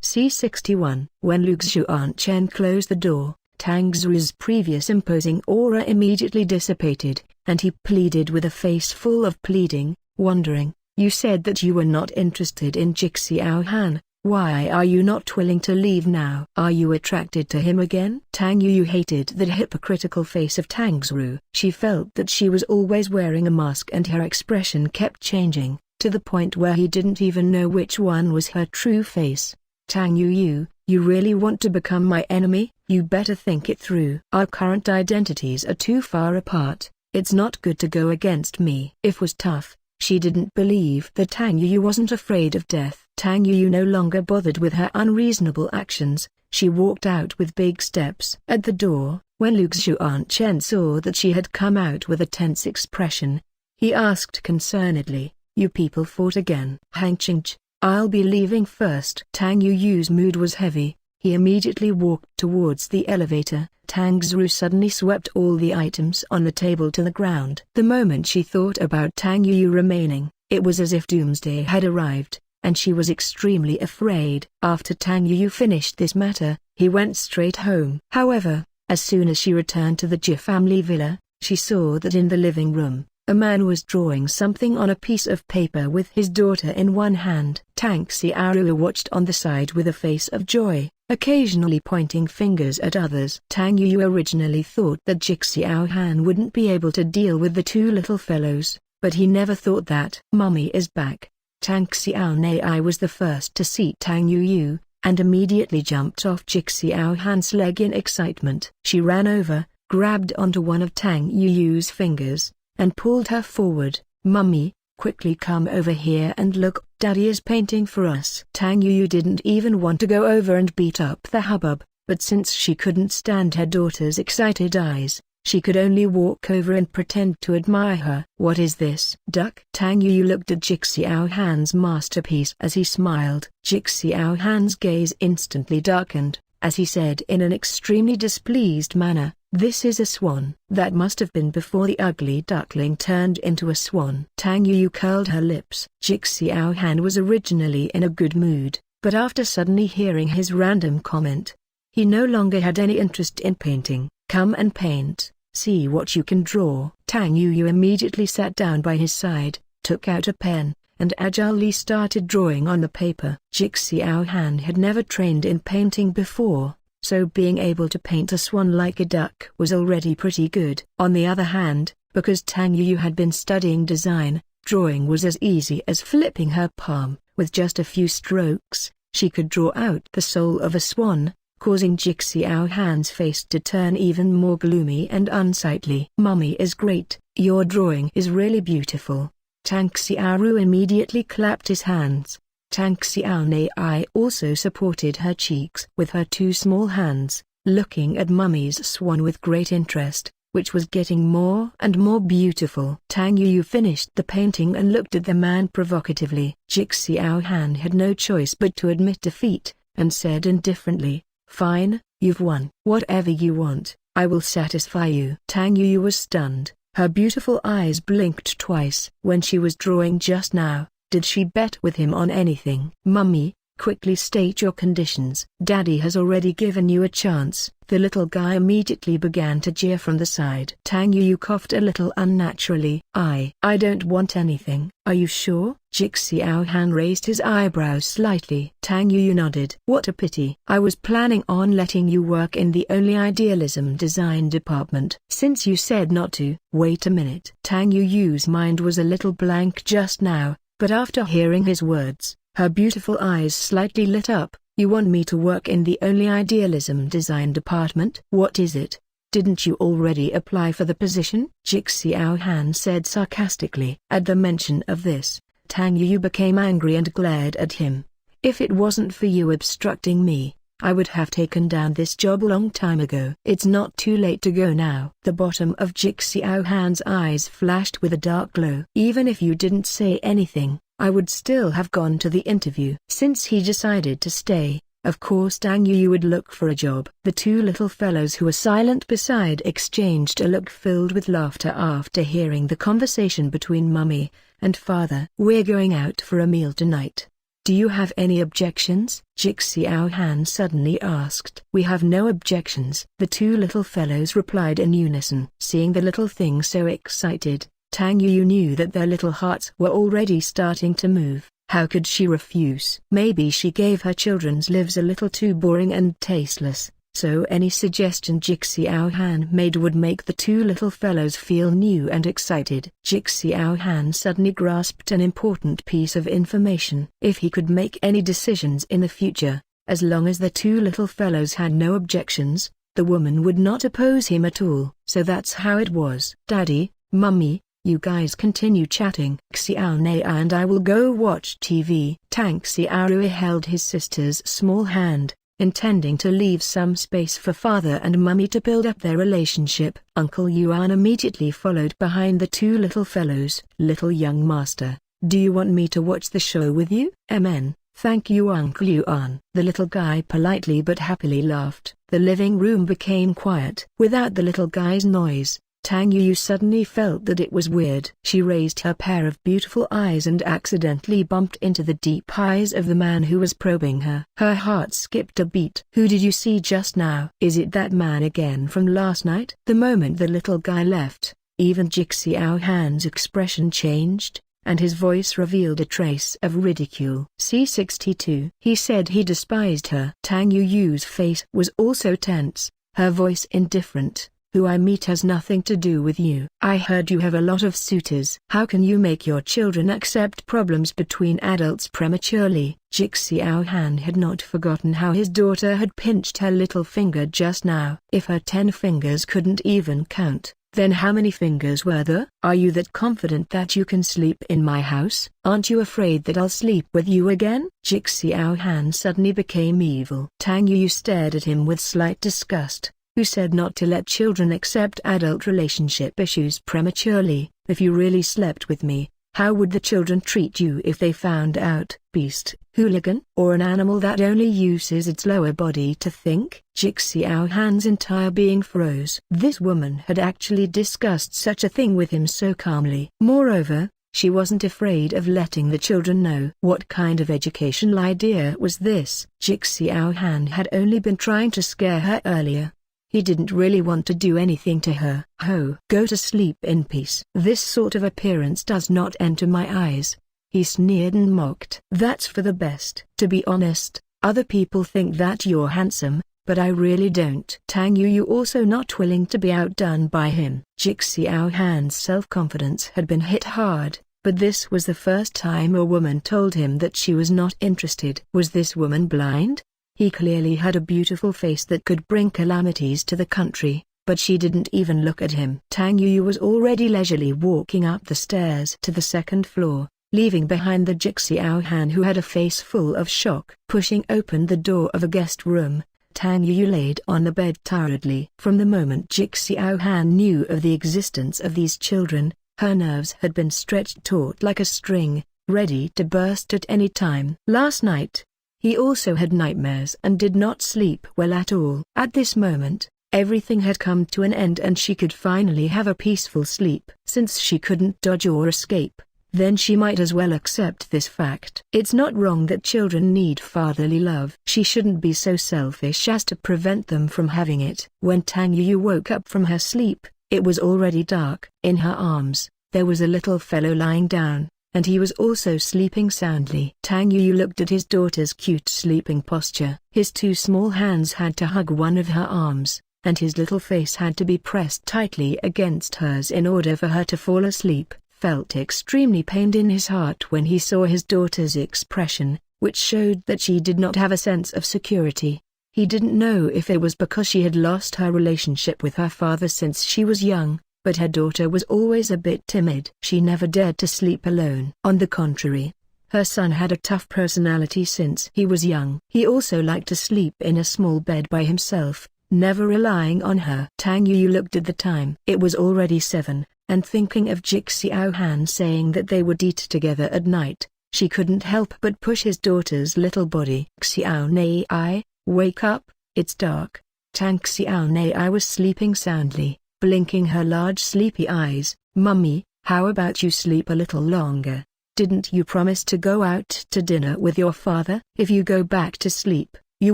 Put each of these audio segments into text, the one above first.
C61. When Lu Xuanchen closed the door, Tang Zhu's previous imposing aura immediately dissipated, and he pleaded with a face full of pleading, wondering, "You said that you were not interested in Jixiao Han. Why are you not willing to leave now? Are you attracted to him again?" Tang Yu hated the hypocritical face of Tang Zhu. She felt that she was always wearing a mask and her expression kept changing, to the point where he didn't even know which one was her true face. "Tang Yu, you really want to become my enemy? You better think it through. Our current identities are too far apart. It's not good to go against me." It was tough. She didn't believe that Tang Yu wasn't afraid of death. Tang Yu no longer bothered with her unreasonable actions. She walked out with big steps. At the door, when Lu Xuanchen saw that she had come out with a tense expression, he asked concernedly, "You people fought again?" "Hang Qingj, I'll be leaving first." Tang Yu's mood was heavy. He immediately walked towards the elevator. Tang Zhu suddenly swept all the items on the table to the ground. The moment she thought about Tang Yu remaining, it was as if doomsday had arrived, and she was extremely afraid. After Tang Yu finished this matter, he went straight home. However, as soon as she returned to the Ji family villa, she saw that in the living room, a man was drawing something on a piece of paper with his daughter in one hand. Tang Xiaoru watched on the side with a face of joy, occasionally pointing fingers at others. Tang Yu originally thought that Jixiao Han wouldn't be able to deal with the two little fellows, but he never thought that. "Mummy is back." Tang Xiaonai was the first to see Tang Yu, and immediately jumped off Jixiao Han's leg in excitement. She ran over, grabbed onto one of Tang Yu's fingers, and pulled her forward. "Mummy, quickly come over here and look, Daddy is painting for us." Tang Yu didn't even want to go over and beat up the hubbub, but since she couldn't stand her daughter's excited eyes, she could only walk over and pretend to admire her. "What is this, duck?" Tang Yu looked at Jixiao Han's masterpiece as he smiled. Jixiao Han's gaze instantly darkened, as he said in an extremely displeased manner, "This is a swan." That must have been before the ugly duckling turned into a swan. Tang Yu curled her lips. Jixiao Han was originally in a good mood, but after suddenly hearing his random comment, he no longer had any interest in painting. "Come and paint, see what you can draw." Tang Yu immediately sat down by his side, took out a pen, and agilely started drawing on the paper. Jixiao Han had never trained in painting before, so being able to paint a swan like a duck was already pretty good. On the other hand, because Tang Yu had been studying design, drawing was as easy as flipping her palm. With just a few strokes, she could draw out the soul of a swan, causing Jixiao Han's face to turn even more gloomy and unsightly. "Mummy is great, your drawing is really beautiful." Tang Xiaoru immediately clapped his hands. Tang Xiaonai also supported her cheeks with her two small hands, looking at Mummy's swan with great interest, which was getting more and more beautiful. Tang Yu finished the painting and looked at the man provocatively. Jixiao Han had no choice but to admit defeat, and said indifferently, "Fine, you've won. Whatever you want, I will satisfy you." Tang Yu was stunned. Her beautiful eyes blinked twice. When she was drawing just now, did she bet with him on anything? "Mummy, quickly state your conditions." "Daddy has already given you a chance." The little guy immediately began to jeer from the side. Tang Yu coughed a little unnaturally. I don't want anything." "Are you sure?" Jixiao Han raised his eyebrows slightly. Tang Yu nodded. "What a pity. I was planning on letting you work in the Only Idealism design department. Since you said not to." "Wait a minute." Tang Yu's mind was a little blank just now, but after hearing his words, her beautiful eyes slightly lit up. "You want me to work in the Only Idealism design department? What is it? Didn't you already apply for the position?" Jixiao Han said sarcastically. At the mention of this, Tang Yu became angry and glared at him. "If it wasn't for you obstructing me, I would have taken down this job a long time ago." "It's not too late to go now." The bottom of Jixiao Han's eyes flashed with a dark glow. "Even if you didn't say anything, I would still have gone to the interview." Since he decided to stay, of course Tang Yu would look for a job. The two little fellows who were silent beside exchanged a look filled with laughter after hearing the conversation between Mummy and Father. "We're going out for a meal tonight. Do you have any objections? Jik Xiao Han suddenly asked. We have no objections, the two little fellows replied in unison. Seeing the little thing so excited, Tang Yu knew that their little hearts were already starting to move. How could she refuse? Maybe she gave her children's lives a little too boring and tasteless, so any suggestion Jik Xiao Han made would make the two little fellows feel new and excited. Jik Xiao Han suddenly grasped an important piece of information. If he could make any decisions in the future, as long as the two little fellows had no objections, the woman would not oppose him at all. So that's how it was. Daddy, Mummy, you guys continue chatting. Xiao Nei and I will go watch TV. Tang Xiaorui held his sister's small hand, intending to leave some space for father and mummy to build up their relationship. Uncle Yuan immediately followed behind the two little fellows. Little young master, do you want me to watch the show with you? Amen. Thank you Uncle Yuan. The little guy politely but happily laughed. The living room became quiet. Without the little guy's noise, Tang Yu suddenly felt that it was weird. She raised her pair of beautiful eyes and accidentally bumped into the deep eyes of the man who was probing her. Her heart skipped a beat. Who did you see just now? Is it that man again from last night? The moment the little guy left, even Jik Xiao Han's expression changed, and his voice revealed a trace of ridicule. C62. He said he despised her. Tang Yu's face was also tense, her voice indifferent. Who I meet has nothing to do with you. I heard you have a lot of suitors. How can you make your children accept problems between adults prematurely? Jik Xiao Han had not forgotten how his daughter had pinched her little finger just now. If her 10 fingers couldn't even count, then how many fingers were there? Are you that confident that you can sleep in my house? Aren't you afraid that I'll sleep with you again? Jik Xiao Han suddenly became evil. Tang Yu stared at him with slight disgust. Who said not to let children accept adult relationship issues prematurely? If you really slept with me, how would the children treat you if they found out? Beast, hooligan, or an animal that only uses its lower body to think? Jik Xiao Han's entire being froze. This woman had actually discussed such a thing with him so calmly. Moreover, she wasn't afraid of letting the children know. What kind of educational idea was this? Jik Xiao Han had only been trying to scare her earlier. He didn't really want to do anything to her. Ho! Go to sleep in peace. This sort of appearance does not enter my eyes. He sneered and mocked. That's for the best. To be honest, other people think that you're handsome, but I really don't. Tang Yu also not willing to be outdone by him. Jik Xiao Han's self-confidence had been hit hard, but this was the first time a woman told him that she was not interested. Was this woman blind? He clearly had a beautiful face that could bring calamities to the country, but she didn't even look at him. Tang Yu was already leisurely walking up the stairs to the second floor, leaving behind the Jik Xiao Han who had a face full of shock. Pushing open the door of a guest room, Tang Yu laid on the bed tiredly. From the moment Jik Xiao Han knew of the existence of these children, her nerves had been stretched taut like a string, ready to burst at any time. Last night, he also had nightmares and did not sleep well at all. At this moment, everything had come to an end and she could finally have a peaceful sleep. Since she couldn't dodge or escape, then she might as well accept this fact. It's not wrong that children need fatherly love. She shouldn't be so selfish as to prevent them from having it. When Tang Yu woke up from her sleep, it was already dark. In her arms, there was a little fellow lying down, and he was also sleeping soundly. Tang Yu looked at his daughter's cute sleeping posture. His two small hands had to hug one of her arms, and his little face had to be pressed tightly against hers in order for her to fall asleep. Felt extremely pained in his heart when he saw his daughter's expression, which showed that she did not have a sense of security. He didn't know if it was because she had lost her relationship with her father since she was young, but her daughter was always a bit timid. She never dared to sleep alone. On the contrary, her son had a tough personality since he was young. He also liked to sleep in a small bed by himself, never relying on her. Tang Yu looked at the time. It was already 7, and thinking of Jik Xiao Han saying that they would eat together at night, she couldn't help but push his daughter's little body. Xiao Nei, wake up, it's dark. Tang Xiao Nei was sleeping soundly, blinking her large sleepy eyes. Mummy, how about you sleep a little longer? Didn't you promise to go out to dinner with your father? If you go back to sleep, you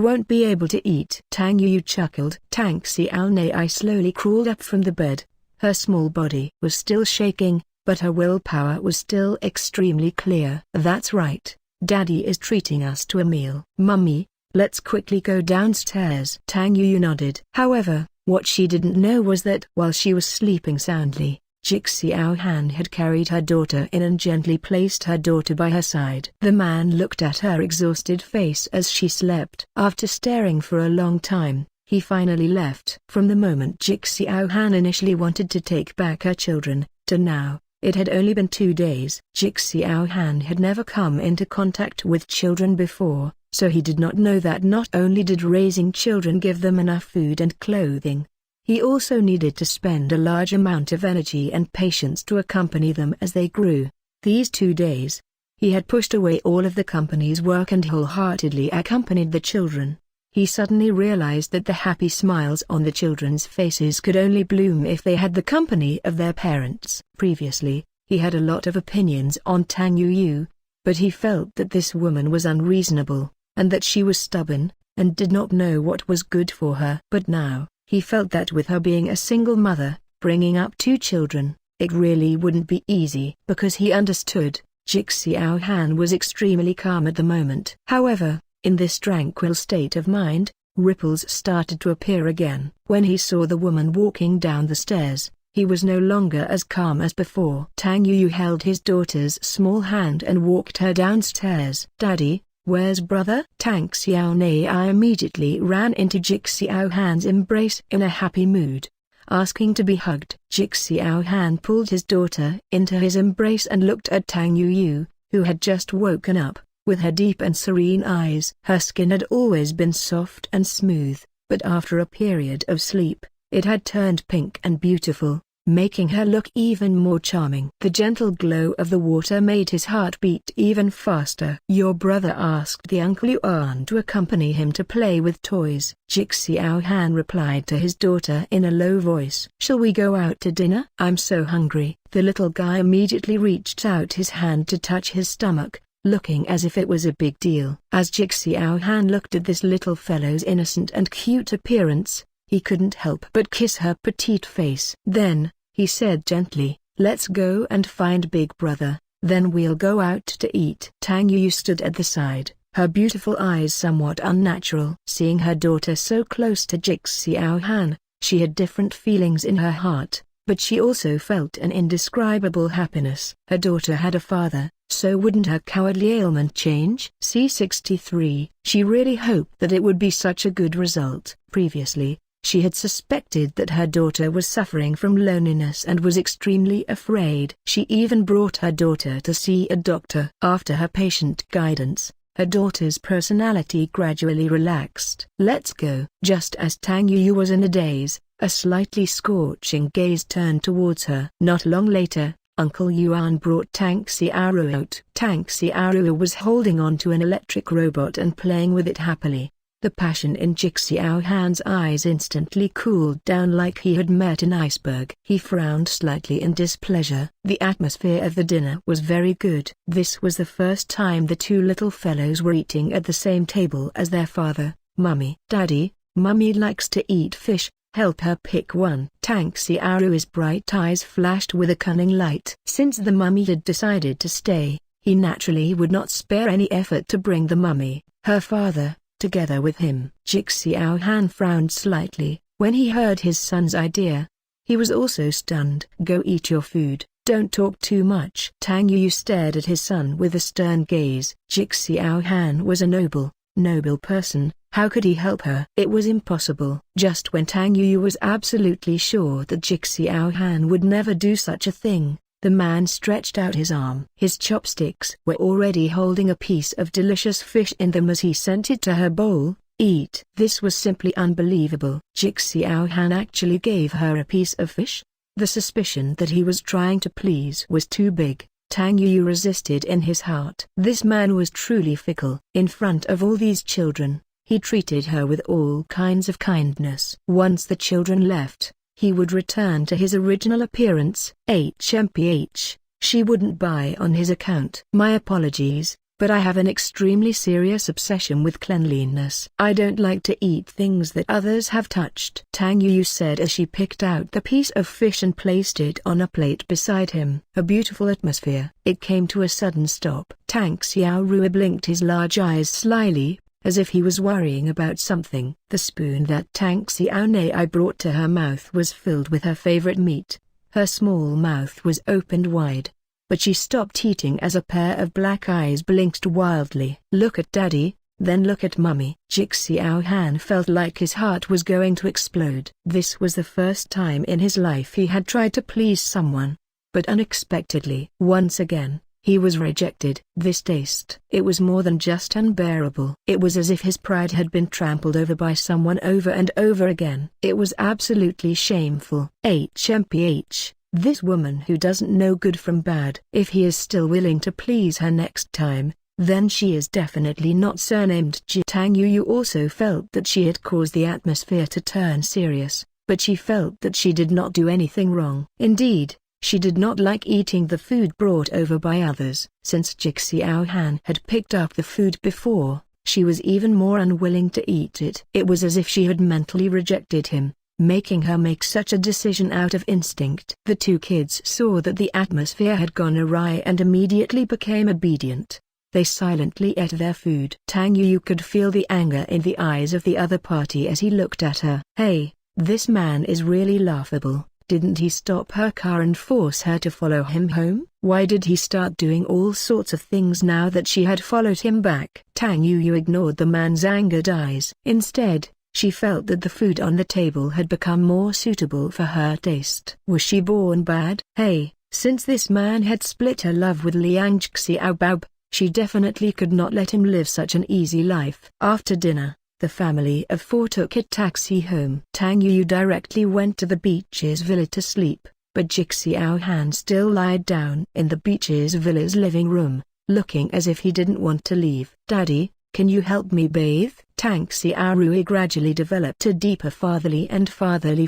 won't be able to eat." Tang Yu chuckled. Tang Xiaonai slowly crawled up from the bed. Her small body was still shaking, but her willpower was still extremely clear. "That's right. Daddy is treating us to a meal. Mummy, let's quickly go downstairs." Tang Yu nodded. However, what she didn't know was that while she was sleeping soundly, Jix Xiaohan had carried her daughter in and gently placed her daughter by her side. The man looked at her exhausted face as she slept. After staring for a long time, he finally left. From the moment Jix Xiaohan initially wanted to take back her children, to now, it had only been 2 days. Jix Xiaohan had never come into contact with children before, so he did not know that not only did raising children give them enough food and clothing, he also needed to spend a large amount of energy and patience to accompany them as they grew. These 2 days, he had pushed away all of the company's work and wholeheartedly accompanied the children. He suddenly realized that the happy smiles on the children's faces could only bloom if they had the company of their parents. Previously, he had a lot of opinions on Tang Yu, but he felt that this woman was unreasonable, and that she was stubborn, and did not know what was good for her. But now, he felt that with her being a single mother, bringing up 2 children, it really wouldn't be easy. Because he understood, Jix Xiaohan was extremely calm at the moment. However, in this tranquil state of mind, ripples started to appear again. When he saw the woman walking down the stairs, he was no longer as calm as before. Tang Yu held his daughter's small hand and walked her downstairs. "Daddy, where's brother?" Tang Xiaonai immediately ran into Jix Xiaohan's embrace in a happy mood, asking to be hugged. Jix Xiaohan pulled his daughter into his embrace and looked at Tang Yu, who had just woken up, with her deep and serene eyes. Her skin had always been soft and smooth, but after a period of sleep, it had turned pink and beautiful, making her look even more charming. The gentle glow of the water made his heart beat even faster. "Your brother asked the Uncle Yuan to accompany him to play with toys." Jix Xiaohan replied to his daughter in a low voice. "Shall we go out to dinner? I'm so hungry." The little guy immediately reached out his hand to touch his stomach, looking as if it was a big deal. As Jix Xiaohan looked at this little fellow's innocent and cute appearance, he couldn't help but kiss her petite face. Then, he said gently, "Let's go and find Big Brother, then we'll go out to eat." Tang Yu stood at the side, her beautiful eyes somewhat unnatural. Seeing her daughter so close to Jix Xiaohan, she had different feelings in her heart, but she also felt an indescribable happiness. Her daughter had a father, so wouldn't her cowardly ailment change? C63. She really hoped that it would be such a good result. Previously, she had suspected that her daughter was suffering from loneliness and was extremely afraid. She even brought her daughter to see a doctor. After her patient guidance, her daughter's personality gradually relaxed. "Let's go." Just as Tang Yu was in a daze, a slightly scorching gaze turned towards her. Not long later, Uncle Yuan brought Tang Xiaoru out. Tang Xiaoru was holding on to an electric robot and playing with it happily. The passion in Jix Xiaohan's eyes instantly cooled down like he had met an iceberg. He frowned slightly in displeasure. The atmosphere of the dinner was very good. This was the first time the 2 little fellows were eating at the same table as their father. "Mummy." "Daddy, Mummy likes to eat fish. Help her pick one." Tang Xiaoru's bright eyes flashed with a cunning light. Since the mummy had decided to stay, he naturally would not spare any effort to bring the mummy, her father, together with him. Jix Xiaohan frowned slightly when he heard his son's idea. He was also stunned. "Go eat your food, don't talk too much." Tang Yu stared at his son with a stern gaze. Jix Xiaohan was a noble person. How could he help her? It was impossible. Just when Tang Yu was absolutely sure that Jix Xiaohan would never do such a thing, the man stretched out his arm. His chopsticks were already holding a piece of delicious fish in them as he sent it to her bowl. "Eat." This was simply unbelievable. Jix Xiaohan actually gave her a piece of fish? The suspicion that he was trying to please was too big. Tang Yu resisted in his heart. This man was truly fickle. In front of all these children, he treated her with all kinds of kindness. Once the children left, he would return to his original appearance. HMPH, She wouldn't buy on his account. My apologies, but I have an extremely serious obsession with cleanliness. I don't like to eat things that others have touched, Tang Yu said as she picked out the piece of fish and placed it on a plate beside him. A beautiful atmosphere. It came to a sudden stop. Tang Xiaorui blinked his large eyes slyly, as if he was worrying about something. The spoon that Tang Xiaonei brought to her mouth was filled with her favorite meat. Her small mouth was opened wide, but she stopped eating as a pair of black eyes blinked wildly. Look at Daddy, then look at Mummy. Jik Xiaohan felt like his heart was going to explode. This was the first time in his life he had tried to please someone, but unexpectedly. Once again, he was rejected. This taste. It was more than just unbearable. It was as if his pride had been trampled over by someone over and over again. It was absolutely shameful. HMPH. This woman who doesn't know good from bad. If he is still willing to please her next time, then she is definitely not surnamed Ji. Tang Yu also felt that she had caused the atmosphere to turn serious, but she felt that she did not do anything wrong. Indeed, she did not like eating the food brought over by others. Since Jik Xiaohan had picked up the food before, she was even more unwilling to eat it. It was as if she had mentally rejected him, making her make such a decision out of instinct. The two kids saw that the atmosphere had gone awry and immediately became obedient. They silently ate their food. Tang Yu could feel the anger in the eyes of the other party as he looked at her. Hey, this man is really laughable. Didn't he stop her car and force her to follow him home? Why did he start doing all sorts of things now that she had followed him back? Tang Yu ignored the man's angered eyes. Instead, she felt that the food on the table had become more suitable for her taste. Was she born bad? Hey, since this man had split her love with Liang Xiaobao, she definitely could not let him live such an easy life. After dinner, the family of four took a taxi home. Tang Yu directly went to the Beaches Villa to sleep, but Jik Xiaohan still lied down in the Beaches Villa's living room, looking as if he didn't want to leave. Daddy, can you help me bathe? Tang Xiaorui gradually developed a deeper fatherly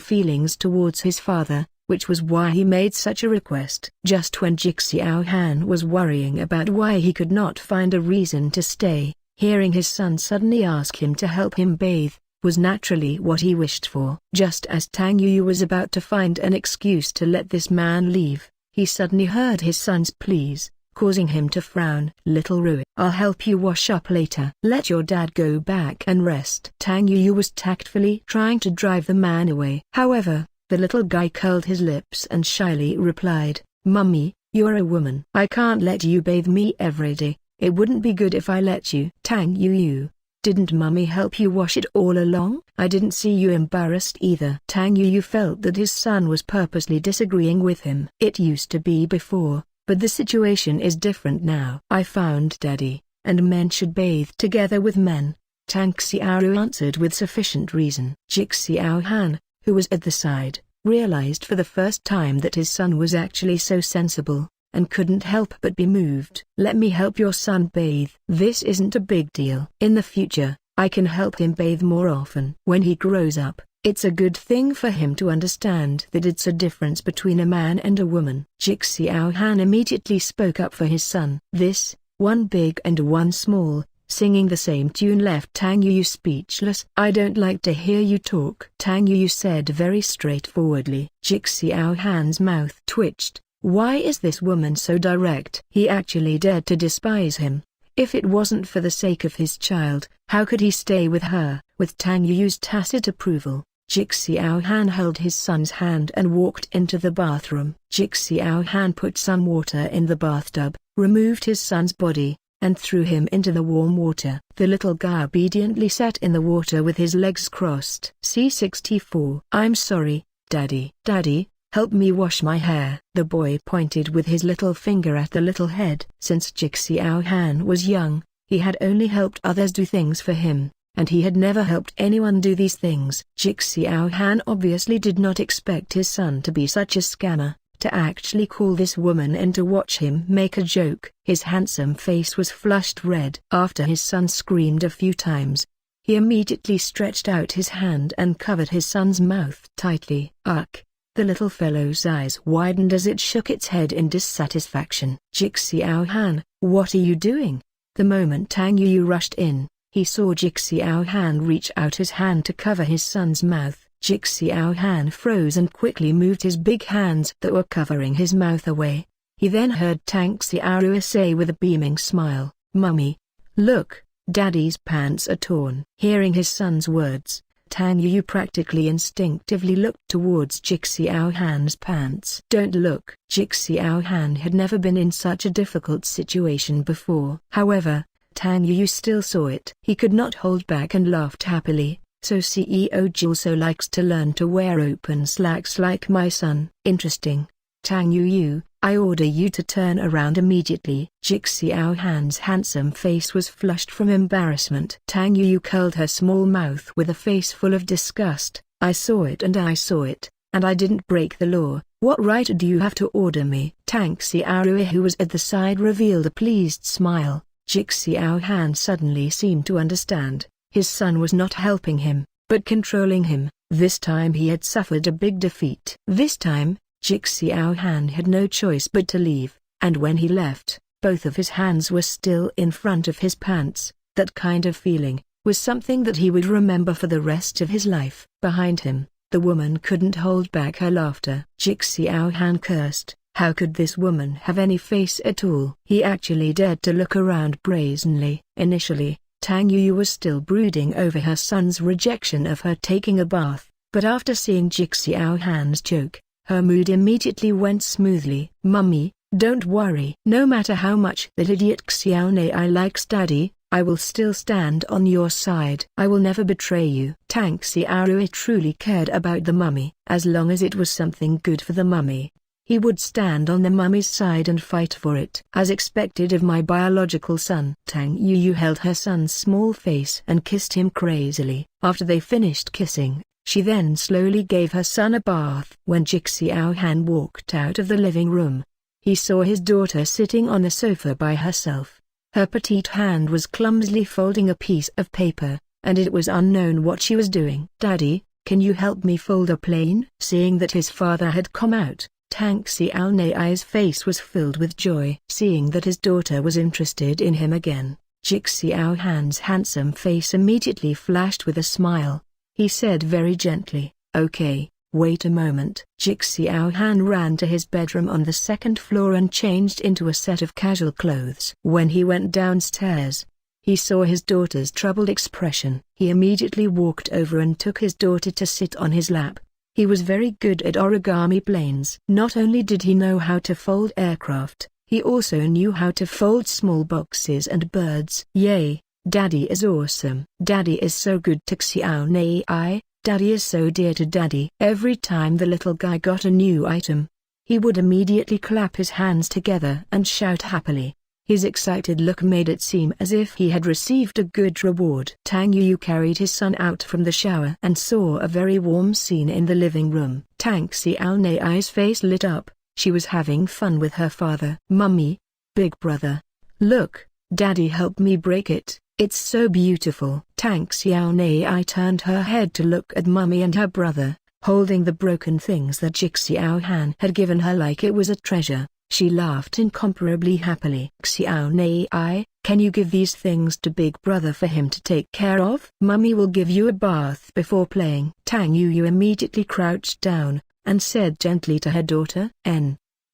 feelings towards his father, which was why he made such a request. Just when Jik Xiaohan was worrying about why he could not find a reason to stay, hearing his son suddenly ask him to help him bathe, was naturally what he wished for. Just as Tang Yu was about to find an excuse to let this man leave, he suddenly heard his son's pleas, causing him to frown. Little Rui, I'll help you wash up later. Let your dad go back and rest. Tang Yu was tactfully trying to drive the man away. However, the little guy curled his lips and shyly replied, Mummy, you're a woman. I can't let you bathe me every day. It wouldn't be good if I let you. Tang Yu, didn't Mummy help you wash it all along? I didn't see you embarrassed either. Tang Yu felt that his son was purposely disagreeing with him. It used to be before, but the situation is different now. I found Daddy, and men should bathe together with men. Tang Xiaoru answered with sufficient reason. Jik Xiaohan, who was at the side, realized for the first time that his son was actually so sensible, and couldn't help but be moved. Let me help your son bathe. This isn't a big deal. In the future, I can help him bathe more often. When he grows up, it's a good thing for him to understand that it's a difference between a man and a woman. Jik Xiaohan immediately spoke up for his son. This, one big and one small, singing the same tune left Tang Yu speechless. I don't like to hear you talk, Tang Yu said very straightforwardly. Jik Xiaohan's mouth twitched. Why is this woman so direct? He actually dared to despise him. If it wasn't for the sake of his child, how could he stay with her? With Tang Yu's tacit approval, Jik Xiaohan held his son's hand and walked into the bathroom. Jik Xiaohan put some water in the bathtub, removed his son's body, and threw him into the warm water. The little guy obediently sat in the water with his legs crossed. C64. I'm sorry, Daddy. Daddy, help me wash my hair. The boy pointed with his little finger at the little head. Since Jik Xiaohan was young, he had only helped others do things for him, and he had never helped anyone do these things. Jik Xiaohan obviously did not expect his son to be such a scammer, to actually call this woman in to watch him make a joke. His handsome face was flushed red. After his son screamed a few times, he immediately stretched out his hand and covered his son's mouth tightly. Ugh! The little fellow's eyes widened as it shook its head in dissatisfaction. Jik Xiao Han, what are you doing? The moment Tang Yu rushed in, he saw Jik Xiao Han reach out his hand to cover his son's mouth. Jik Xiao Han froze and quickly moved his big hands that were covering his mouth away. He then heard Tang Xiaorui say with a beaming smile, "Mummy, look, Daddy's pants are torn." Hearing his son's words, Tang Yu practically instinctively looked towards Jik Xiao Han's pants. "Don't look." Jik Xiao Han had never been in such a difficult situation before. However, Tang Yu still saw it. He could not hold back and laughed happily. "So CEO Ji also likes to learn to wear open slacks like my son. Interesting. Tang Yu, I order you to turn around immediately." Jik Xiao Han's handsome face was flushed from embarrassment. Tang Yu curled her small mouth with a face full of disgust. "I saw it and I didn't break the law. What right do you have to order me?" Tang Xiaorui, who was at the side, revealed a pleased smile. Jik Xiao Han suddenly seemed to understand. His son was not helping him, but controlling him. This time he had suffered a big defeat. This time, Jik Xiao Han had no choice but to leave, and when he left, both of his hands were still in front of his pants. That kind of feeling was something that he would remember for the rest of his life. Behind him, the woman couldn't hold back her laughter. Jik Xiao Han cursed. How could this woman have any face at all? He actually dared to look around brazenly. Initially, Tang Yu was still brooding over her son's rejection of her taking a bath, but after seeing Jik Xiao Han's joke, her mood immediately went smoothly. "Mummy, don't worry. No matter how much that idiot Xiao Nei likes Daddy, I will still stand on your side. I will never betray you." Tang Xiaorui truly cared about the mummy. As long as it was something good for the mummy, he would stand on the mummy's side and fight for it. As expected of my biological son. Tang Yu held her son's small face and kissed him crazily. After they finished kissing, she then slowly gave her son a bath. When Jik Xiao Han walked out of the living room, he saw his daughter sitting on the sofa by herself. Her petite hand was clumsily folding a piece of paper, and it was unknown what she was doing. "Daddy, can you help me fold a plane?" Seeing that his father had come out, Tang Xiaonei's face was filled with joy. Seeing that his daughter was interested in him again, Jik Xiao Han's handsome face immediately flashed with a smile. He said very gently, "Okay, wait a moment." Jik Xiao Han ran to his bedroom on the second floor and changed into a set of casual clothes. When he went downstairs, he saw his daughter's troubled expression. He immediately walked over and took his daughter to sit on his lap. He was very good at origami planes. Not only did he know how to fold aircraft, he also knew how to fold small boxes and birds. "Yay, Daddy is awesome. Daddy is so good to Xiao Nei. Daddy is so dear to Daddy." Every time the little guy got a new item, he would immediately clap his hands together and shout happily. His excited look made it seem as if he had received a good reward. Tang Yu carried his son out from the shower and saw a very warm scene in the living room. Tang Xiaonei's face lit up. She was having fun with her father. "Mummy, big brother, look, Daddy helped me break it. It's so beautiful." Tang Xiaonei turned her head to look at Mummy and her brother, holding the broken things that Jik Xiao Han had given her like it was a treasure. She laughed incomparably happily. "Xiao Nei, can you give these things to big brother for him to take care of?" "Mummy will give you a bath before playing." Tang Yu immediately crouched down, and said gently to her daughter,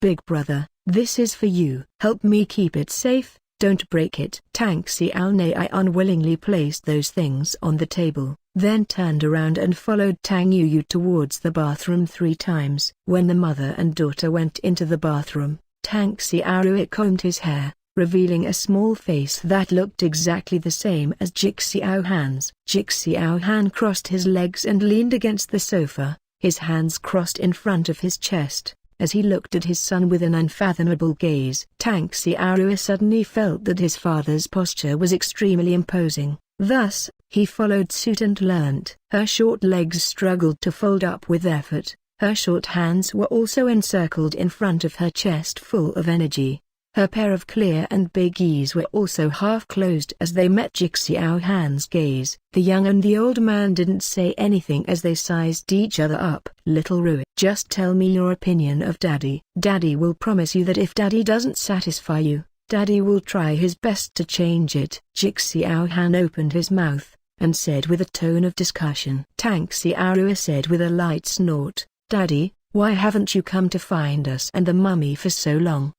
"Big brother, this is for you. Help me keep it safe, don't break it." Tang Xiaonei unwillingly placed those things on the table, then turned around and followed Tang Yu towards the bathroom 3 times. When the mother and daughter went into the bathroom, Tang Xiaorui combed his hair, revealing a small face that looked exactly the same as Jik Xiao Han's. Jik Xiao Han crossed his legs and leaned against the sofa, his hands crossed in front of his chest, as he looked at his son with an unfathomable gaze. Tang Xiaorui suddenly felt that his father's posture was extremely imposing. Thus, he followed suit and learnt. Her short legs struggled to fold up with effort. Her short hands were also encircled in front of her chest full of energy. Her pair of clear and big eyes were also half closed as they met Jixiao Han's gaze. The young and the old man didn't say anything as they sized each other up. Little Rui, just tell me your opinion of Daddy. Daddy will promise you that if Daddy doesn't satisfy you, Daddy will try his best to change it. Jixiao Han opened his mouth and said with a tone of discussion. Tang Xiaorui said with a light snort, Daddy, why haven't you come to find us and the mummy for so long?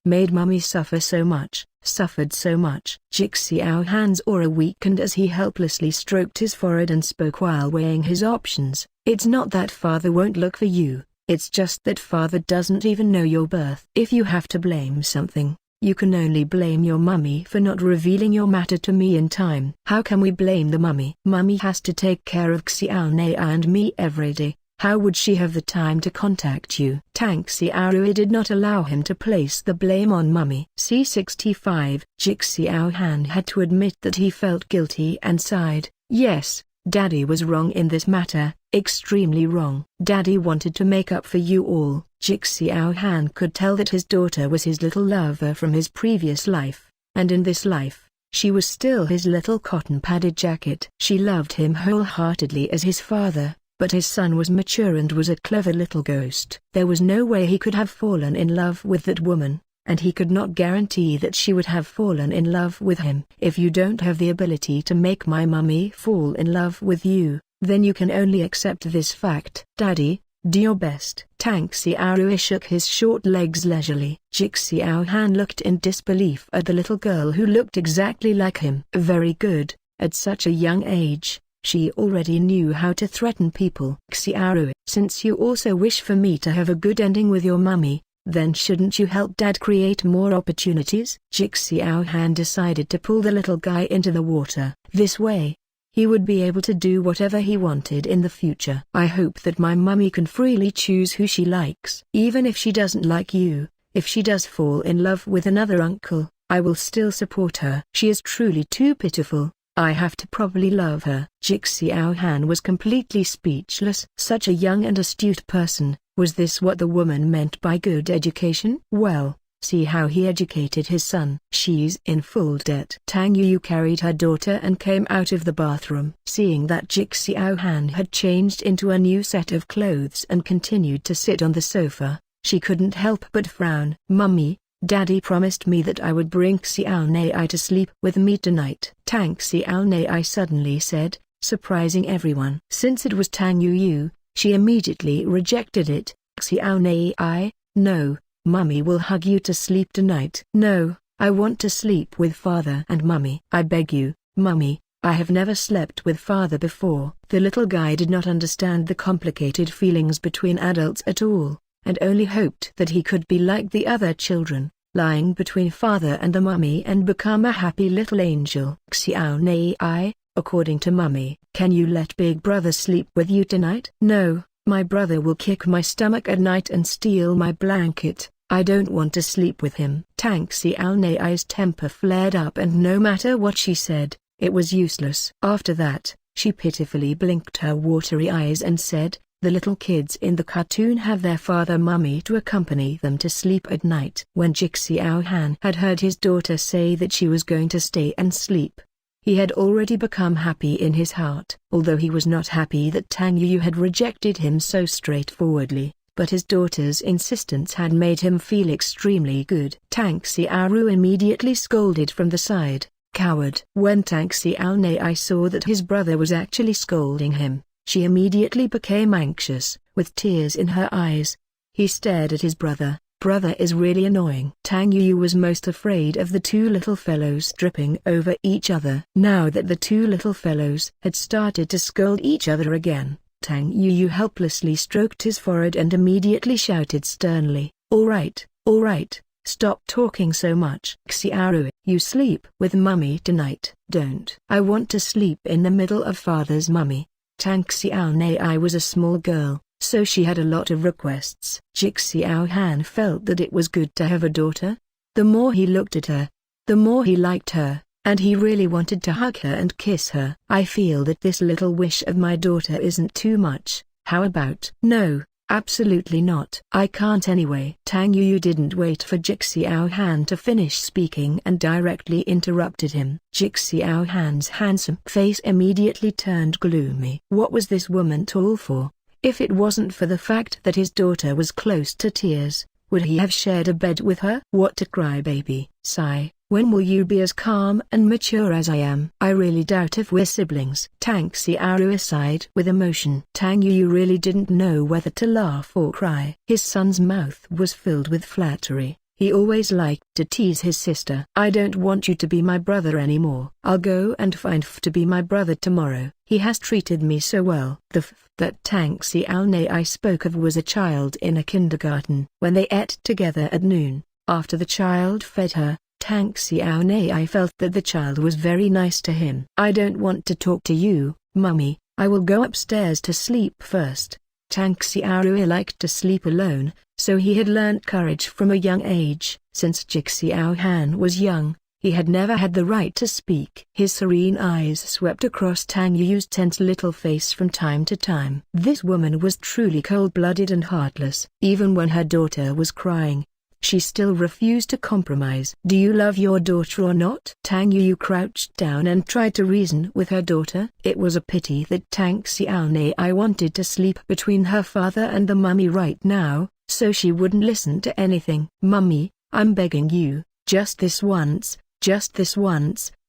Made mummy suffered so much. Jixiao Han's aura weakened as he helplessly stroked his forehead and spoke while weighing his options. It's not that father won't look for you, it's just that father doesn't even know your birth. If you have to blame something, you can only blame your mummy for not revealing your matter to me in time. How can we blame the mummy? Mummy has to take care of Xiaonei and me every day. How would she have the time to contact you? Tang Xiaorui did not allow him to place the blame on mummy. C65. Jixiao Han had to admit that he felt guilty and sighed. Yes, Daddy was wrong in this matter, extremely wrong. Daddy wanted to make up for you all. Jixiao Han could tell that his daughter was his little lover from his previous life, and in this life, she was still his little cotton-padded jacket. She loved him wholeheartedly as his father. But his son was mature and was a clever little ghost. There was no way he could have fallen in love with that woman, and he could not guarantee that she would have fallen in love with him. If you don't have the ability to make my mummy fall in love with you, then you can only accept this fact. Daddy, do your best. Tang Xiaorui shook his short legs leisurely. Jixiao Han looked in disbelief at the little girl who looked exactly like him. Very good, at such a young age. She already knew how to threaten people. Xiaorui, since you also wish for me to have a good ending with your mummy, then shouldn't you help Dad create more opportunities? Jixiao Han decided to pull the little guy into the water. This way, he would be able to do whatever he wanted in the future. I hope that my mummy can freely choose who she likes. Even if she doesn't like you, if she does fall in love with another uncle, I will still support her. She is truly too pitiful. I have to properly love her. Jixiao Han was completely speechless. Such a young and astute person, was this what the woman meant by good education? Well, see how he educated his son. She's in full debt. Tang Yu carried her daughter and came out of the bathroom. Seeing that Jixiao Han had changed into a new set of clothes and continued to sit on the sofa, she couldn't help but frown. Mummy, Daddy promised me that I would bring Xiaonei to sleep with me tonight. Tang Xiaonei suddenly said, surprising everyone. Since it was Tang Yu, she immediately rejected it. Xiaonei, no, Mummy will hug you to sleep tonight. No, I want to sleep with Father and Mummy. I beg you, Mummy, I have never slept with Father before. The little guy did not understand the complicated feelings between adults at all, and only hoped that he could be like the other children, lying between Father and the Mummy and become a happy little angel. Xiaonei, according to Mummy, can you let Big Brother sleep with you tonight? No, my brother will kick my stomach at night and steal my blanket. I don't want to sleep with him. Tang Xiaonei's temper flared up, and no matter what she said, it was useless. After that, she pitifully blinked her watery eyes and said, the little kids in the cartoon have their father Mummy to accompany them to sleep at night. When Jixiao Han had heard his daughter say that she was going to stay and sleep, he had already become happy in his heart. Although he was not happy that Tang Yu had rejected him so straightforwardly, but his daughter's insistence had made him feel extremely good. Tang Xiaorui immediately scolded from the side, coward. When Tang Xiaonei saw that his brother was actually scolding him, she immediately became anxious, with tears in her eyes. He stared at his brother. Brother is really annoying. Tang Yu was most afraid of the two little fellows tripping over each other. Now that the two little fellows had started to scold each other again, Tang Yu helplessly stroked his forehead and immediately shouted sternly, all right, stop talking so much. Xiaorui, you sleep with Mummy tonight. Don't. I want to sleep in the middle of Father's Mummy. Tang Xiaonei was a small girl, so she had a lot of requests. Jixiao Han felt that it was good to have a daughter. The more he looked at her, the more he liked her, and he really wanted to hug her and kiss her. I feel that this little wish of my daughter isn't too much. How about? No, Absolutely not. I can't anyway. Tang Yuyu didn't wait for Jixiao Han to finish speaking and directly interrupted him. Jixiao Han's handsome face immediately turned gloomy. What was this woman tall for? If it wasn't for the fact that his daughter was close to tears, would he have shared a bed with her? What a crybaby. Sigh. When will you be as calm and mature as I am? I really doubt if we're siblings. Tang Xiaoru sighed with emotion. Tang Yuyu really didn't know whether to laugh or cry. His son's mouth was filled with flattery. He always liked to tease his sister. I don't want you to be my brother anymore. I'll go and find F to be my brother tomorrow. He has treated me so well. The F that Tang Xiaonei spoke of was a child in a kindergarten. When they ate together at noon, after the child fed her, Tang Xiaonei felt that the child was very nice to him. I don't want to talk to you, Mummy. I will go upstairs to sleep first. Tang Xiaoru liked to sleep alone, so he had learnt courage from a young age. Since Jixiao Han was young, he had never had the right to speak. His serene eyes swept across Tang Yuyu's tense little face from time to time. This woman was truly cold-blooded and heartless. Even when her daughter was crying, she still refused to compromise. Do you love your daughter or not? Tang Yuyu crouched down and tried to reason with her daughter. It was a pity that Tang Xiaonei wanted to sleep between her father and the mummy right now, so she wouldn't listen to anything. Mummy, I'm begging you, just this once,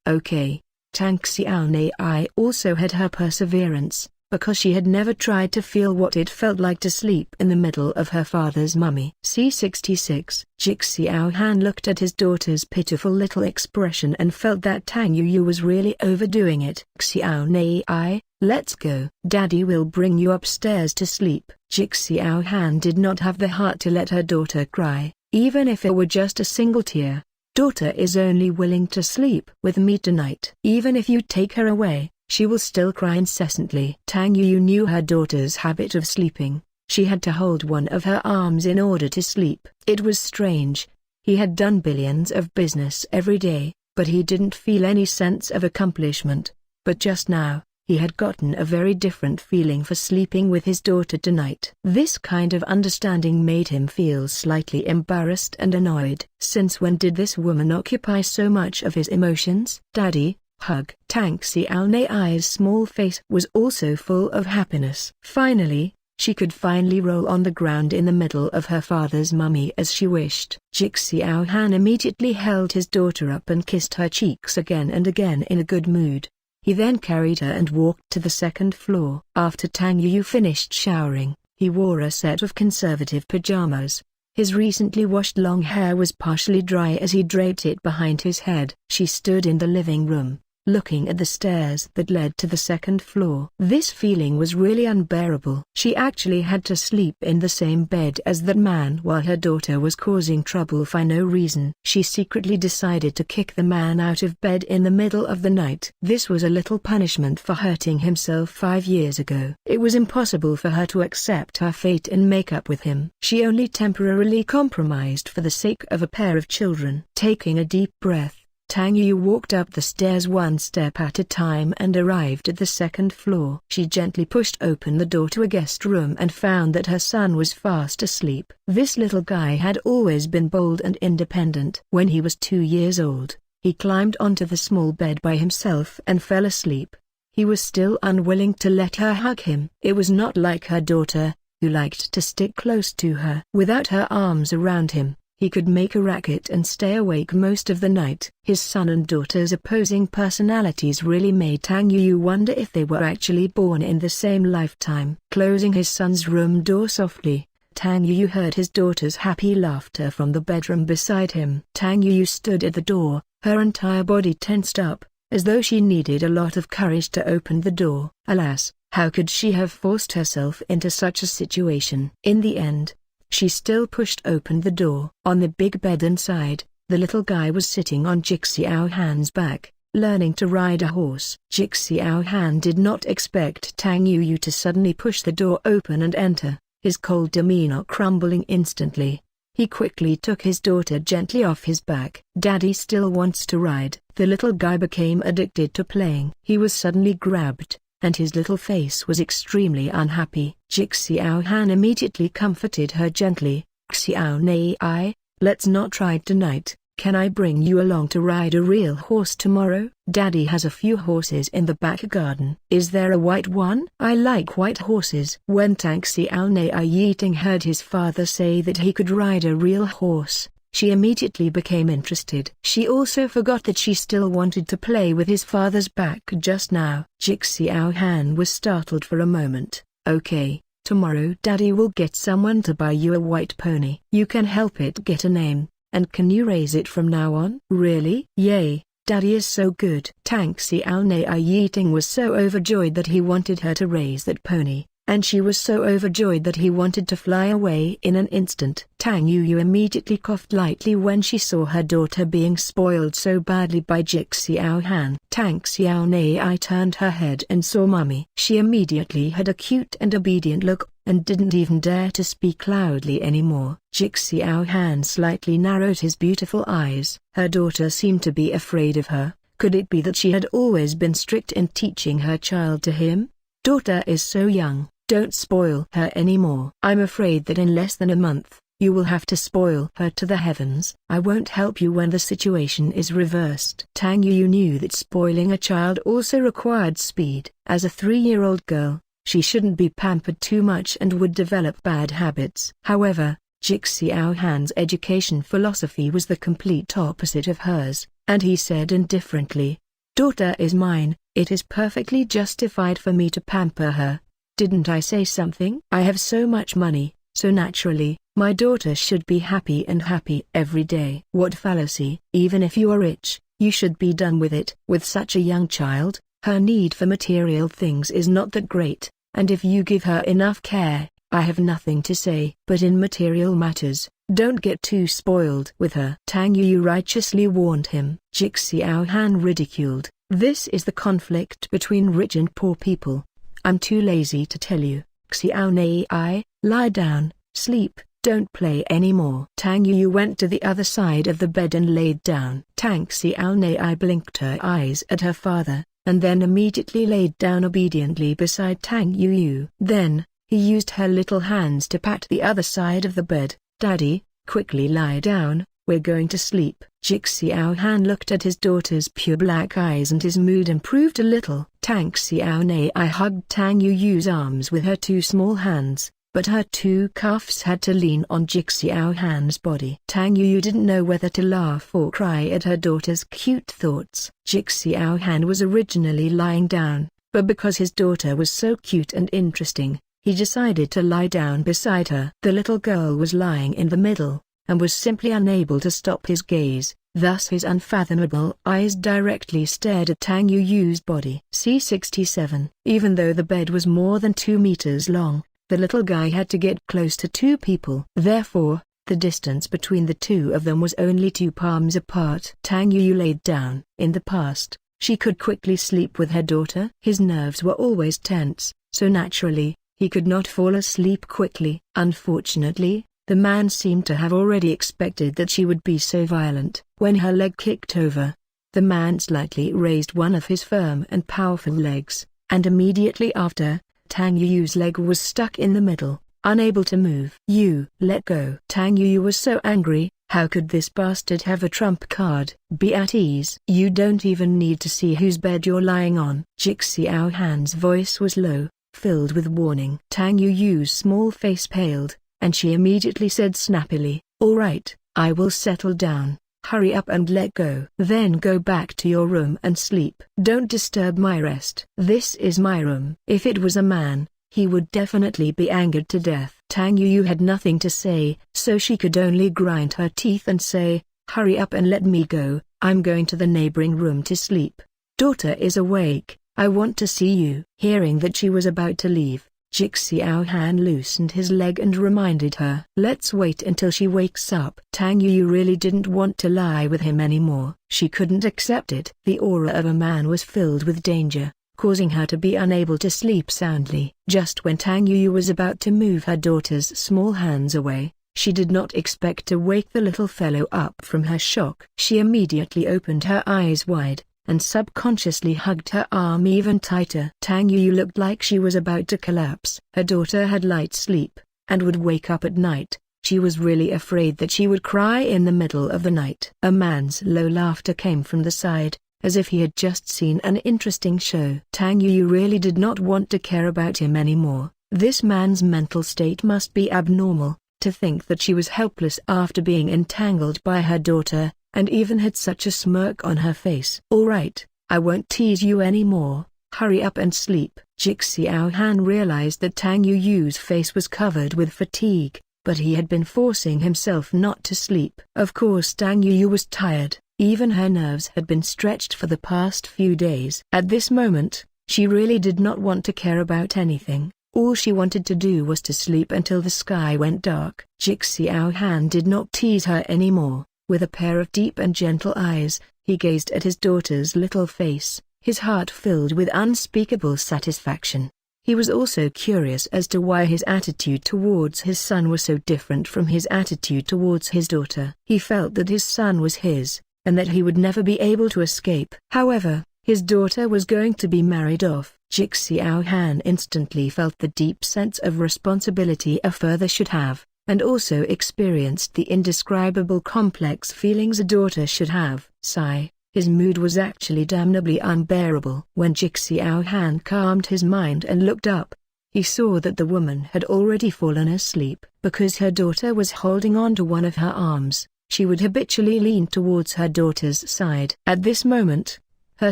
okay. Tang Xiaonei also had her perseverance, because she had never tried to feel what it felt like to sleep in the middle of her father's mummy. C66. Jixiao Han looked at his daughter's pitiful little expression and felt that Tang Yuyu was really overdoing it. Xiaonei, let's go. Daddy will bring you upstairs to sleep. Jixiao Han did not have the heart to let her daughter cry, even if it were just a single tear. Daughter is only willing to sleep with me tonight. Even if you take her away, she will still cry incessantly. Tang Yuyu knew her daughter's habit of sleeping. She had to hold one of her arms in order to sleep. It was strange. He had done billions of business every day, but he didn't feel any sense of accomplishment. But just now, he had gotten a very different feeling for sleeping with his daughter tonight. This kind of understanding made him feel slightly embarrassed and annoyed. Since when did this woman occupy so much of his emotions? Daddy, hug. Tang Xiaonei's small face was also full of happiness. Finally, she could finally roll on the ground in the middle of her father's mummy as she wished. Jixiao Han immediately held his daughter up and kissed her cheeks again and again in a good mood. He then carried her and walked to the second floor. After Tang Yuyu finished showering, he wore a set of conservative pajamas. His recently washed long hair was partially dry as he draped it behind his head. She stood in the living room, looking at the stairs that led to the second floor. This feeling was really unbearable. She actually had to sleep in the same bed as that man while her daughter was causing trouble for no reason. She secretly decided to kick the man out of bed in the middle of the night. This was a little punishment for hurting himself 5 years ago. It was impossible for her to accept her fate and make up with him. She only temporarily compromised for the sake of a pair of children. Taking a deep breath, Tang Yuyu walked up the stairs one step at a time and arrived at the second floor. She gently pushed open the door to a guest room and found that her son was fast asleep. This little guy had always been bold and independent. When he was 2 years old, he climbed onto the small bed by himself and fell asleep. He was still unwilling to let her hug him. It was not like her daughter, who liked to stick close to her. Without her arms around him, he could make a racket and stay awake most of the night. His son and daughter's opposing personalities really made Tang Yuyu wonder if they were actually born in the same lifetime. Closing his son's room door softly, Tang Yuyu heard his daughter's happy laughter from the bedroom beside him. Tang Yuyu stood at the door, her entire body tensed up, as though she needed a lot of courage to open the door. Alas, how could she have forced herself into such a situation? In the end, she still pushed open the door. On the big bed inside, the little guy was sitting on Jixiao Han's back, learning to ride a horse. Jixiao Han did not expect Tang Yuyu to suddenly push the door open and enter, his cold demeanor crumbling instantly. He quickly took his daughter gently off his back. Daddy still wants to ride. The little guy became addicted to playing. He was suddenly grabbed, and his little face was extremely unhappy. Xiao Han immediately comforted her gently. Xiao Nei, let's not try tonight. Can I bring you along to ride a real horse tomorrow? Daddy has a few horses in the back garden. Is there a white one? I like white horses. When Tang Xiao Nei Yiting heard his father say that he could ride a real horse, she immediately became interested. She also forgot that she still wanted to play with his father's back just now. Xiao Han was startled for a moment. Okay, tomorrow Daddy will get someone to buy you a white pony. You can help it get a name. And can you raise it from now on? Really? Yay, Daddy is so good. Tang Xiao Nei Yiting was so overjoyed that he wanted her to raise that pony, and she was so overjoyed that he wanted to fly away in an instant. Tang Yuyu immediately coughed lightly when she saw her daughter being spoiled so badly by Xiao Han. Tang Xiao Nei turned her head and saw Mummy. She immediately had a cute and obedient look, and didn't even dare to speak loudly anymore. Xiao Han slightly narrowed his beautiful eyes. Her daughter seemed to be afraid of her. Could it be that she had always been strict in teaching her child to him? Daughter is so young, don't spoil her anymore. I'm afraid that in less than a month, you will have to spoil her to the heavens. I won't help you when the situation is reversed. Tang Yuyu knew that spoiling a child also required speed. As a 3-year-old girl, she shouldn't be pampered too much and would develop bad habits. However, Xiao Han's education philosophy was the complete opposite of hers, and he said indifferently, "Daughter is mine, it is perfectly justified for me to pamper her. Didn't I say something? I have so much money, so naturally, my daughter should be happy and happy every day." What fallacy! Even if you are rich, you should be done with it. With such a young child, her need for material things is not that great, and if you give her enough care, I have nothing to say. But in material matters, don't get too spoiled with her. Tang Yuyu righteously warned him. Xiao Han ridiculed, "This is the conflict between rich and poor people. I'm too lazy to tell you. Xiao Nei, lie down, sleep, don't play anymore." Tang Yuyu went to the other side of the bed and laid down. Tang Xiao Nei blinked her eyes at her father, and then immediately laid down obediently beside Tang Yuyu. Then, he used her little hands to pat the other side of the bed. "Daddy, quickly lie down, we're going to sleep." Xiao Han looked at his daughter's pure black eyes and his mood improved a little. Tang Xiao Nei hugged Tang Yuyu's arms with her two small hands, but her two calves had to lean on Xiao Han's body. Tang Yuyu didn't know whether to laugh or cry at her daughter's cute thoughts. Xiao Han was originally lying down, but because his daughter was so cute and interesting, he decided to lie down beside her. The little girl was lying in the middle, and was simply unable to stop his gaze, thus his unfathomable eyes directly stared at Tang Yuyu's body. C67. Even though the bed was more than 2 meters long, the little guy had to get close to 2 people. Therefore, the distance between the 2 of them was only 2 palms apart. Tang Yuyu laid down. In the past, she could quickly sleep with her daughter. His nerves were always tense, so naturally, he could not fall asleep quickly. Unfortunately, the man seemed to have already expected that she would be so violent. When her leg kicked over, the man slightly raised one of his firm and powerful legs, and immediately after, Tang Yuyu's leg was stuck in the middle, unable to move. "You let go." Tang Yuyu was so angry. How could this bastard have a trump card? Be at ease. You don't even need to see whose bed you're lying on. Xiao Han's voice was low, filled with warning. Tang Yuyu's small face paled, and she immediately said snappily, "All right, I will settle down. Hurry up and let go. Then go back to your room and sleep. Don't disturb my rest. This is my room." If it was a man, he would definitely be angered to death. Tang Yuyu had nothing to say, so she could only grind her teeth and say, "Hurry up and let me go, I'm going to the neighboring room to sleep. Daughter is awake, I want to see you." Hearing that she was about to leave, Xiao Han loosened his leg and reminded her, "Let's wait until she wakes up." Tang Yuyu really didn't want to lie with him anymore. She couldn't accept it. The aura of a man was filled with danger, causing her to be unable to sleep soundly. Just when Tang Yuyu was about to move her daughter's small hands away, she did not expect to wake the little fellow up from her shock. She immediately opened her eyes wide, and subconsciously hugged her arm even tighter. Tang Yu looked like she was about to collapse. Her daughter had light sleep, and would wake up at night. She was really afraid that she would cry in the middle of the night. A man's low laughter came from the side, as if he had just seen an interesting show. Tang Yu really did not want to care about him anymore. This man's mental state must be abnormal, to think that she was helpless after being entangled by her daughter, and even had such a smirk on her face. "All right, I won't tease you anymore, hurry up and sleep." Jik Xiao Han realized that Tang Yu's face was covered with fatigue, but he had been forcing himself not to sleep. Of course Tang Yu was tired, even her nerves had been stretched for the past few days. At this moment, she really did not want to care about anything. All she wanted to do was to sleep until the sky went dark. Jik Xiao Han did not tease her anymore. With a pair of deep and gentle eyes, he gazed at his daughter's little face, his heart filled with unspeakable satisfaction. He was also curious as to why his attitude towards his son was so different from his attitude towards his daughter. He felt that his son was his, and that he would never be able to escape. However, his daughter was going to be married off. Jik Xiao Han instantly felt the deep sense of responsibility a father should have, and also experienced the indescribable complex feelings a daughter should have. Sigh, his mood was actually damnably unbearable. When Jik Xiao Han calmed his mind and looked up, he saw that the woman had already fallen asleep. Because her daughter was holding on to one of her arms, she would habitually lean towards her daughter's side. At this moment, her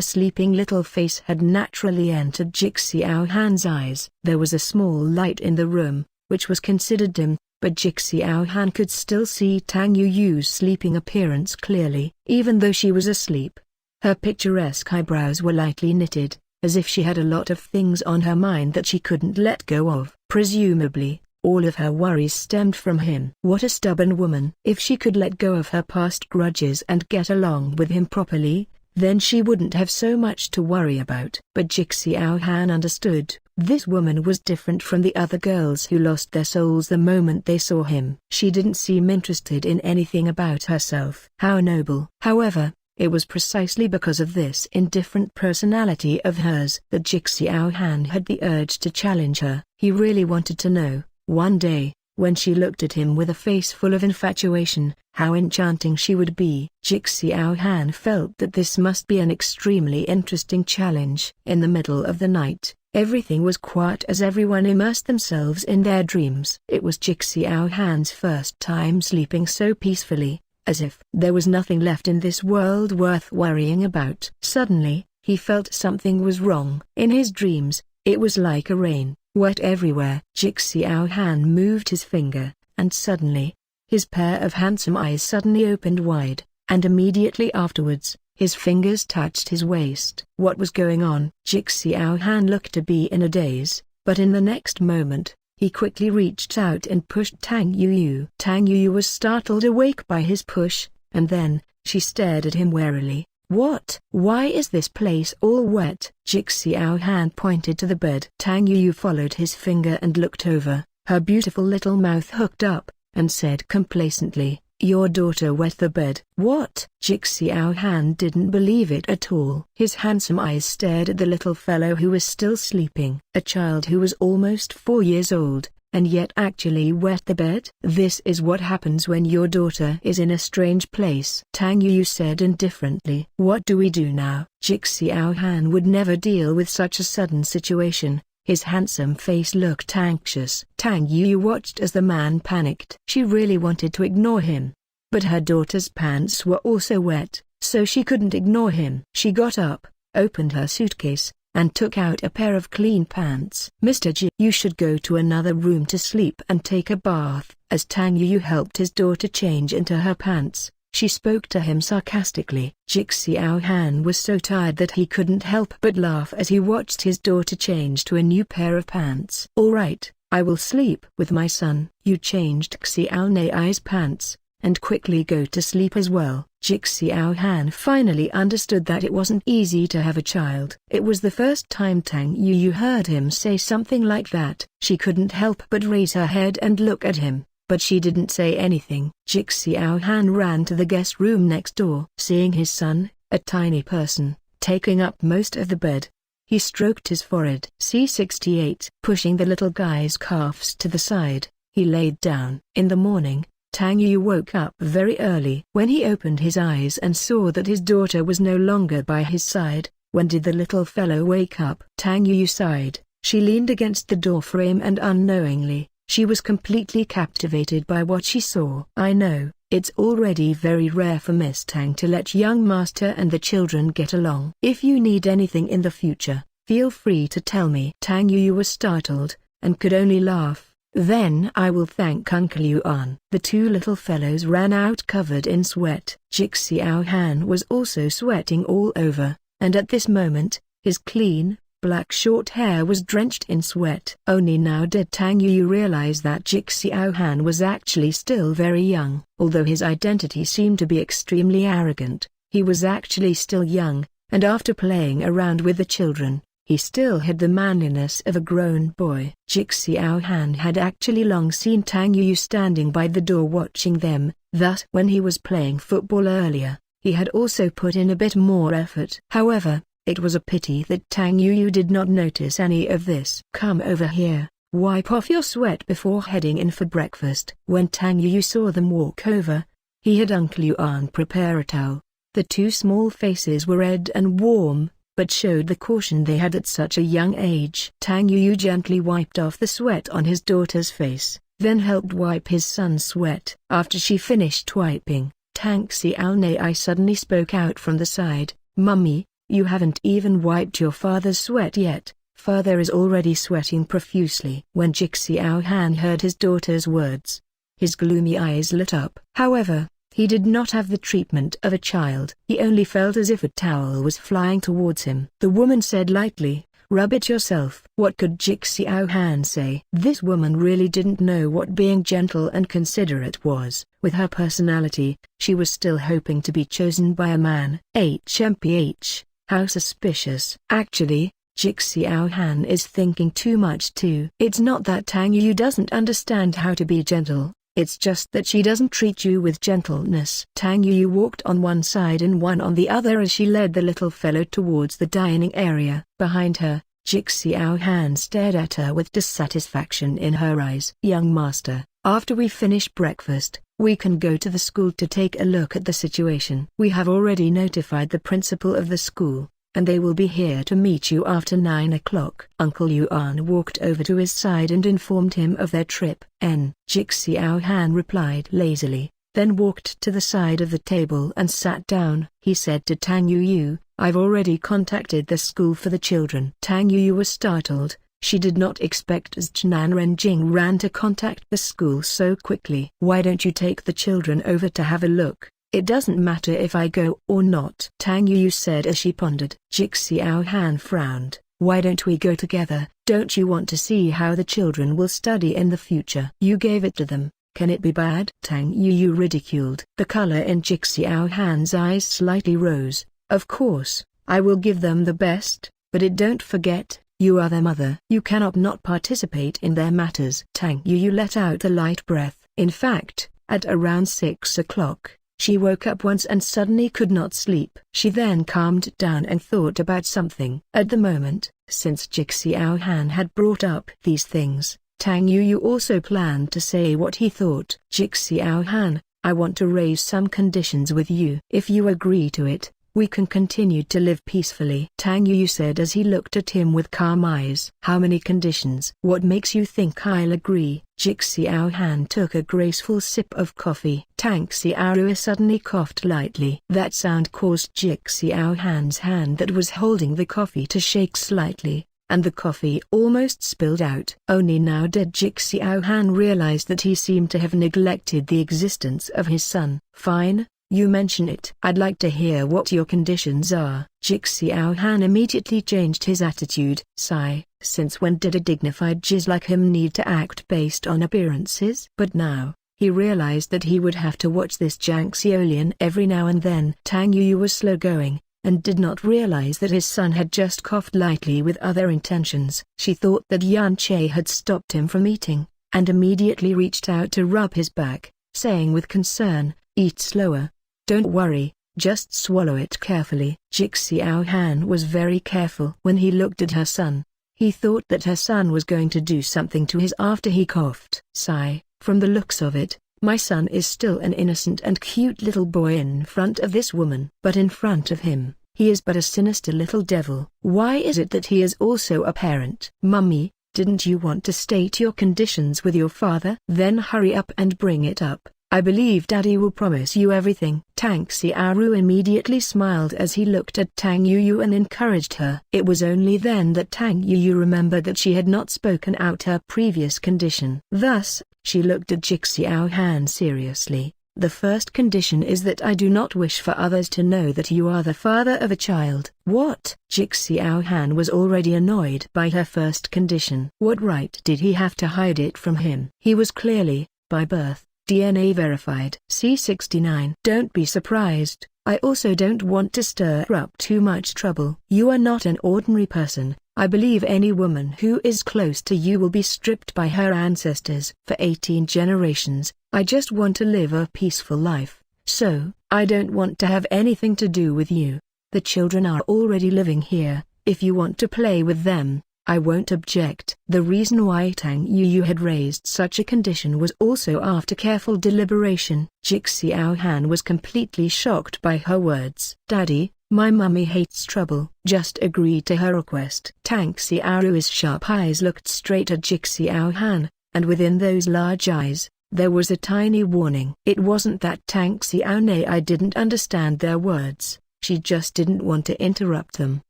sleeping little face had naturally entered Jik Xiao Han's eyes. There was a small light in the room, which was considered dim, but Jik Xiao Han could still see Tang Yu's sleeping appearance clearly. Even though she was asleep, her picturesque eyebrows were lightly knitted, as if she had a lot of things on her mind that she couldn't let go of. Presumably, all of her worries stemmed from him. What a stubborn woman! If she could let go of her past grudges and get along with him properly, then she wouldn't have so much to worry about. But Jik Xiao Han understood, this woman was different from the other girls who lost their souls the moment they saw him. She didn't seem interested in anything about herself. How noble! However, it was precisely because of this indifferent personality of hers that Jik Xiao Han had the urge to challenge her. He really wanted to know, one day, when she looked at him with a face full of infatuation, how enchanting she would be. Jik Xiao Han felt that this must be an extremely interesting challenge. In the middle of the night, everything was quiet as everyone immersed themselves in their dreams. It was Jik Xiao Han's first time sleeping so peacefully, as if there was nothing left in this world worth worrying about. Suddenly, he felt something was wrong. In his dreams, it was like a rain, wet everywhere. Jik Xiao Han moved his finger, and suddenly, his pair of handsome eyes suddenly opened wide, and immediately afterwards, his fingers touched his waist. What was going on? Jik Xiao Han looked to be in a daze, but in the next moment, he quickly reached out and pushed Tang Yu. Tang Yu was startled awake by his push, and then, she stared at him warily. "What? Why is this place all wet?" Jik Xiao Han pointed to the bed. Tang Yu followed his finger and looked over, her beautiful little mouth hooked up, and said complacently, "Your daughter wet the bed." "What?" Jik Xiao Han didn't believe it at all. His handsome eyes stared at the little fellow who was still sleeping. A child who was almost 4 years old, and yet actually wet the bed? "This is what happens when your daughter is in a strange place," Tang Yu said indifferently. "What do we do now?" Jik Xiao Han would never deal with such a sudden situation. His handsome face looked anxious. Tang Yu watched as the man panicked. She really wanted to ignore him, but her daughter's pants were also wet, so she couldn't ignore him. She got up, opened her suitcase, and took out a pair of clean pants. "Mr. Ji, you should go to another room to sleep and take a bath." As Tang Yu helped his daughter change into her pants, she spoke to him sarcastically. Jik Xiao Han was so tired that he couldn't help but laugh as he watched his daughter change to a new pair of pants. "All right, I will sleep with my son." You changed Xiao Nei's pants, and quickly go to sleep as well. Jik Xiao Han finally understood that it wasn't easy to have a child. It was the first time Tang Yu heard him say something like that. She couldn't help but raise her head and look at him, but she didn't say anything. Jik Xiao Han ran to the guest room next door. Seeing his son, a tiny person, taking up most of the bed. He stroked his forehead. C68. Pushing the little guy's calves to the side, he laid down. In the morning, Tang Yu woke up very early. When he opened his eyes and saw that his daughter was no longer by his side, when did the little fellow wake up? Tang Yu sighed. She leaned against the door frame and unknowingly, she was completely captivated by what she saw. I know, it's already very rare for Miss Tang to let young master and the children get along. If you need anything in the future, feel free to tell me. Tang Yu was startled, and could only laugh. Then I will thank Uncle Yuan. The two little fellows ran out covered in sweat. Jik Xiao Han was also sweating all over, and at this moment, his clean, black short hair was drenched in sweat. Only now did Tang Yu realize that Jik Xiao Han was actually still very young. Although his identity seemed to be extremely arrogant, he was actually still young, and after playing around with the children, he still had the manliness of a grown boy. Jik Xiao Han had actually long seen Tang Yu standing by the door watching them, thus when he was playing football earlier, he had also put in a bit more effort. However, it was a pity that Tang Yu did not notice any of this. Come over here, wipe off your sweat before heading in for breakfast. When Tang Yu saw them walk over, he had Uncle Yuan prepare a towel. The two small faces were red and warm, but showed the caution they had at such a young age. Tang Yu gently wiped off the sweat on his daughter's face, then helped wipe his son's sweat. After she finished wiping, Tang Xiaonai suddenly spoke out from the side, "Mummy, you haven't even wiped your father's sweat yet. Father is already sweating profusely." When Jik Xiao Han heard his daughter's words, his gloomy eyes lit up. However, he did not have the treatment of a child. He only felt as if a towel was flying towards him. The woman said lightly, "Rub it yourself." What could Jik Xiao Han say? This woman really didn't know what being gentle and considerate was. With her personality, she was still hoping to be chosen by a man. HMPH. How suspicious. Actually, Jik Xiao Han is thinking too much too. It's not that Tang Yu doesn't understand how to be gentle, it's just that she doesn't treat you with gentleness. Tang Yu walked on one side and one on the other as she led the little fellow towards the dining area. Behind her, Jik Xiao Han stared at her with dissatisfaction in her eyes. "Young master, after we finish breakfast, we can go to the school to take a look at the situation. We have already notified the principal of the school, and they will be here to meet you after 9 o'clock. Uncle Yuan walked over to his side and informed him of their trip. Jik Xiao Han replied lazily, then walked to the side of the table and sat down. He said to Tang Yu, "I've already contacted the school for the children." Tang Yu was startled. She did not expect Zhenan Renjing ran to contact the school so quickly. "Why don't you take the children over to have a look? It doesn't matter if I go or not," Tang Yu said as she pondered. Jik Xiao Han frowned. "Why don't we go together? Don't you want to see how the children will study in the future? You gave it to them, can it be bad?" Tang Yu ridiculed. The color in Jik Xiao Han's eyes slightly rose. "Of course, I will give them the best, but don't forget, you are their mother. You cannot not participate in their matters." Tang Yu let out a light breath. In fact, at around 6 o'clock, she woke up once and suddenly could not sleep. She then calmed down and thought about something. At the moment, since Jik Xiao Han had brought up these things, Tang Yu also planned to say what he thought. "Jik Xiao Han, I want to raise some conditions with you. If you agree to it, we can continue to live peacefully," Tang Yu said as he looked at him with calm eyes. "How many conditions?" "What makes you think I'll agree?" Jik Xiao Han took a graceful sip of coffee. Tang Xiao suddenly coughed lightly. That sound caused Jik Xiao Han's hand that was holding the coffee to shake slightly, and the coffee almost spilled out. Only now did Jik Xiao Han realize that he seemed to have neglected the existence of his son. "Fine. You mention it. I'd like to hear what your conditions are." Jik Xiao Han immediately changed his attitude. Sigh, since when did a dignified Jiz like him need to act based on appearances? But now, he realized that he would have to watch this Jiang Xiaolian every now and then. Tang Yu was slow going, and did not realize that his son had just coughed lightly with other intentions. She thought that Yan Che had stopped him from eating, and immediately reached out to rub his back, saying with concern, "Eat slower. Don't worry, Just swallow it carefully. Jixiao Han was very careful when he looked at her son. He thought that her son was going to do something to his after he coughed. Sigh, from the looks of it, my son is still an innocent and cute little boy in front of this woman. But in front of him, he is but a sinister little devil. Why is it that he is also a parent? Mummy, didn't you want to state your conditions with your father? Then hurry up and bring it up. I believe Daddy will promise you everything. Tang Xiaoru immediately smiled as he looked at Tang Yuyu and encouraged her. It was only then that Tang Yuyu remembered that she had not spoken out her previous condition. Thus, she looked at Jixiao Han seriously. The first condition is that I do not wish for others to know that you are the father of a child. What? Jixiao Han was already annoyed by her first condition. What right did he have to hide it from him? He was clearly, by birth, DNA verified. C69. Don't be surprised, I also don't want to stir up too much trouble. You are not an ordinary person. I believe any woman who is close to you will be stripped by her ancestors. For 18 generations, I just want to live a peaceful life, so I don't want to have anything to do with you. The children are already living here. If you want to play with them, I won't object. The reason why Tang Yuyu had raised such a condition was also after careful deliberation. Jixiao Han was completely shocked by her words. Daddy, my mummy hates trouble. Just agree to her request. Tang Xiaoru's sharp eyes looked straight at Jixiao Han, and within those large eyes, there was a tiny warning. It wasn't that Tang Xiaonai didn't understand their words, she just didn't want to interrupt them.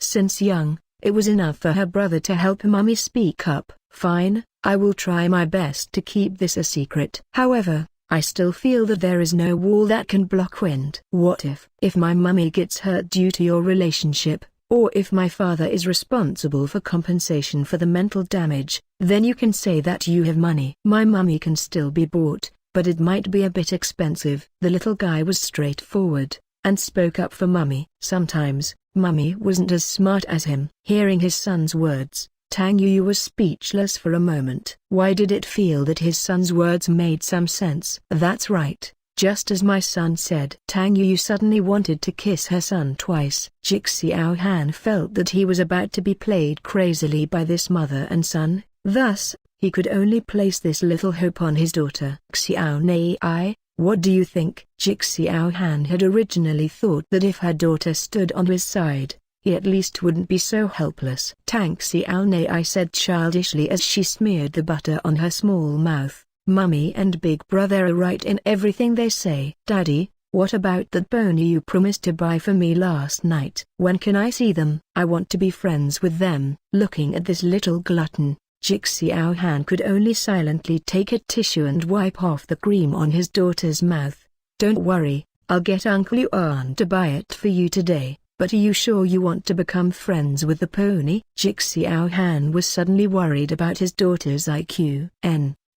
Since young, it was enough for her brother to help Mummy speak up. Fine, I will try my best to keep this a secret. However, I still feel that there is no wall that can block wind. What if my mummy gets hurt due to your relationship, or if my father is responsible for compensation for the mental damage, then you can say that you have money. My mummy can still be bought, but it might be a bit expensive. The little guy was straightforward, and spoke up for Mummy. Sometimes, Mummy wasn't as smart as him. Hearing his son's words, Tang Yuyu was speechless for a moment. Why did it feel that his son's words made some sense? That's right, just as my son said. Tang Yuyu suddenly wanted to kiss her son twice. Jixiao Han felt that he was about to be played crazily by this mother and son, thus, he could only place this little hope on his daughter. Xiao Nei, what do you think? Jixiao Han had originally thought that if her daughter stood on his side, he at least wouldn't be so helpless. Tang Xiaonai said childishly as she smeared the butter on her small mouth. Mummy and Big Brother are right in everything they say. Daddy, what about that pony you promised to buy for me last night? When can I see them? I want to be friends with them. Looking at this little glutton, Jixiao Han could only silently take a tissue and wipe off the cream on his daughter's mouth. Don't worry, I'll get Uncle Yuan to buy it for you today. But are you sure you want to become friends with the pony? Jixiao Han was suddenly worried about his daughter's IQ.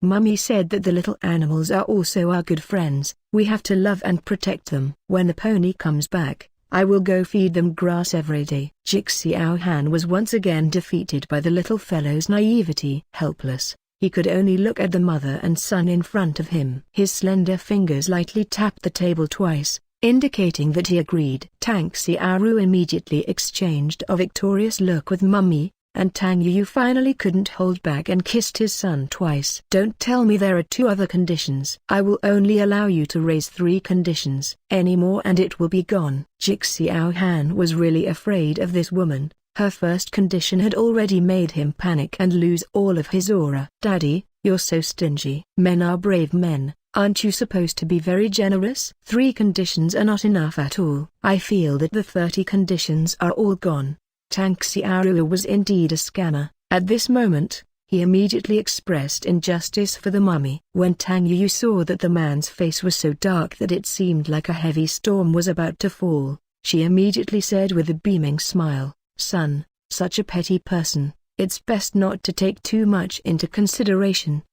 Mummy said that the little animals are also our good friends. We have to love and protect them. When the pony comes back, I will go feed them grass every day. Jixiao Han was once again defeated by the little fellow's naivety. Helpless, he could only look at the mother and son in front of him. His slender fingers lightly tapped the table twice, indicating that he agreed. Tang Xiaoru immediately exchanged a victorious look with Mummy, and Tang Yuyu finally couldn't hold back and kissed his son twice. Don't tell me there are 2 other conditions. I will only allow you to raise 3 conditions. Any more and it will be gone. Jixiao Han was really afraid of this woman. Her first condition had already made him panic and lose all of his aura. Daddy, you're so stingy. Men are brave men. Aren't you supposed to be very generous? 3 conditions are not enough at all. I feel that the 30 conditions are all gone. Tang Xiaoru was indeed a scammer. At this moment, he immediately expressed injustice for the mummy. When Tang Yuyu saw that the man's face was so dark that it seemed like a heavy storm was about to fall, she immediately said with a beaming smile, "Son, such a petty person. It's best not to take too much into consideration."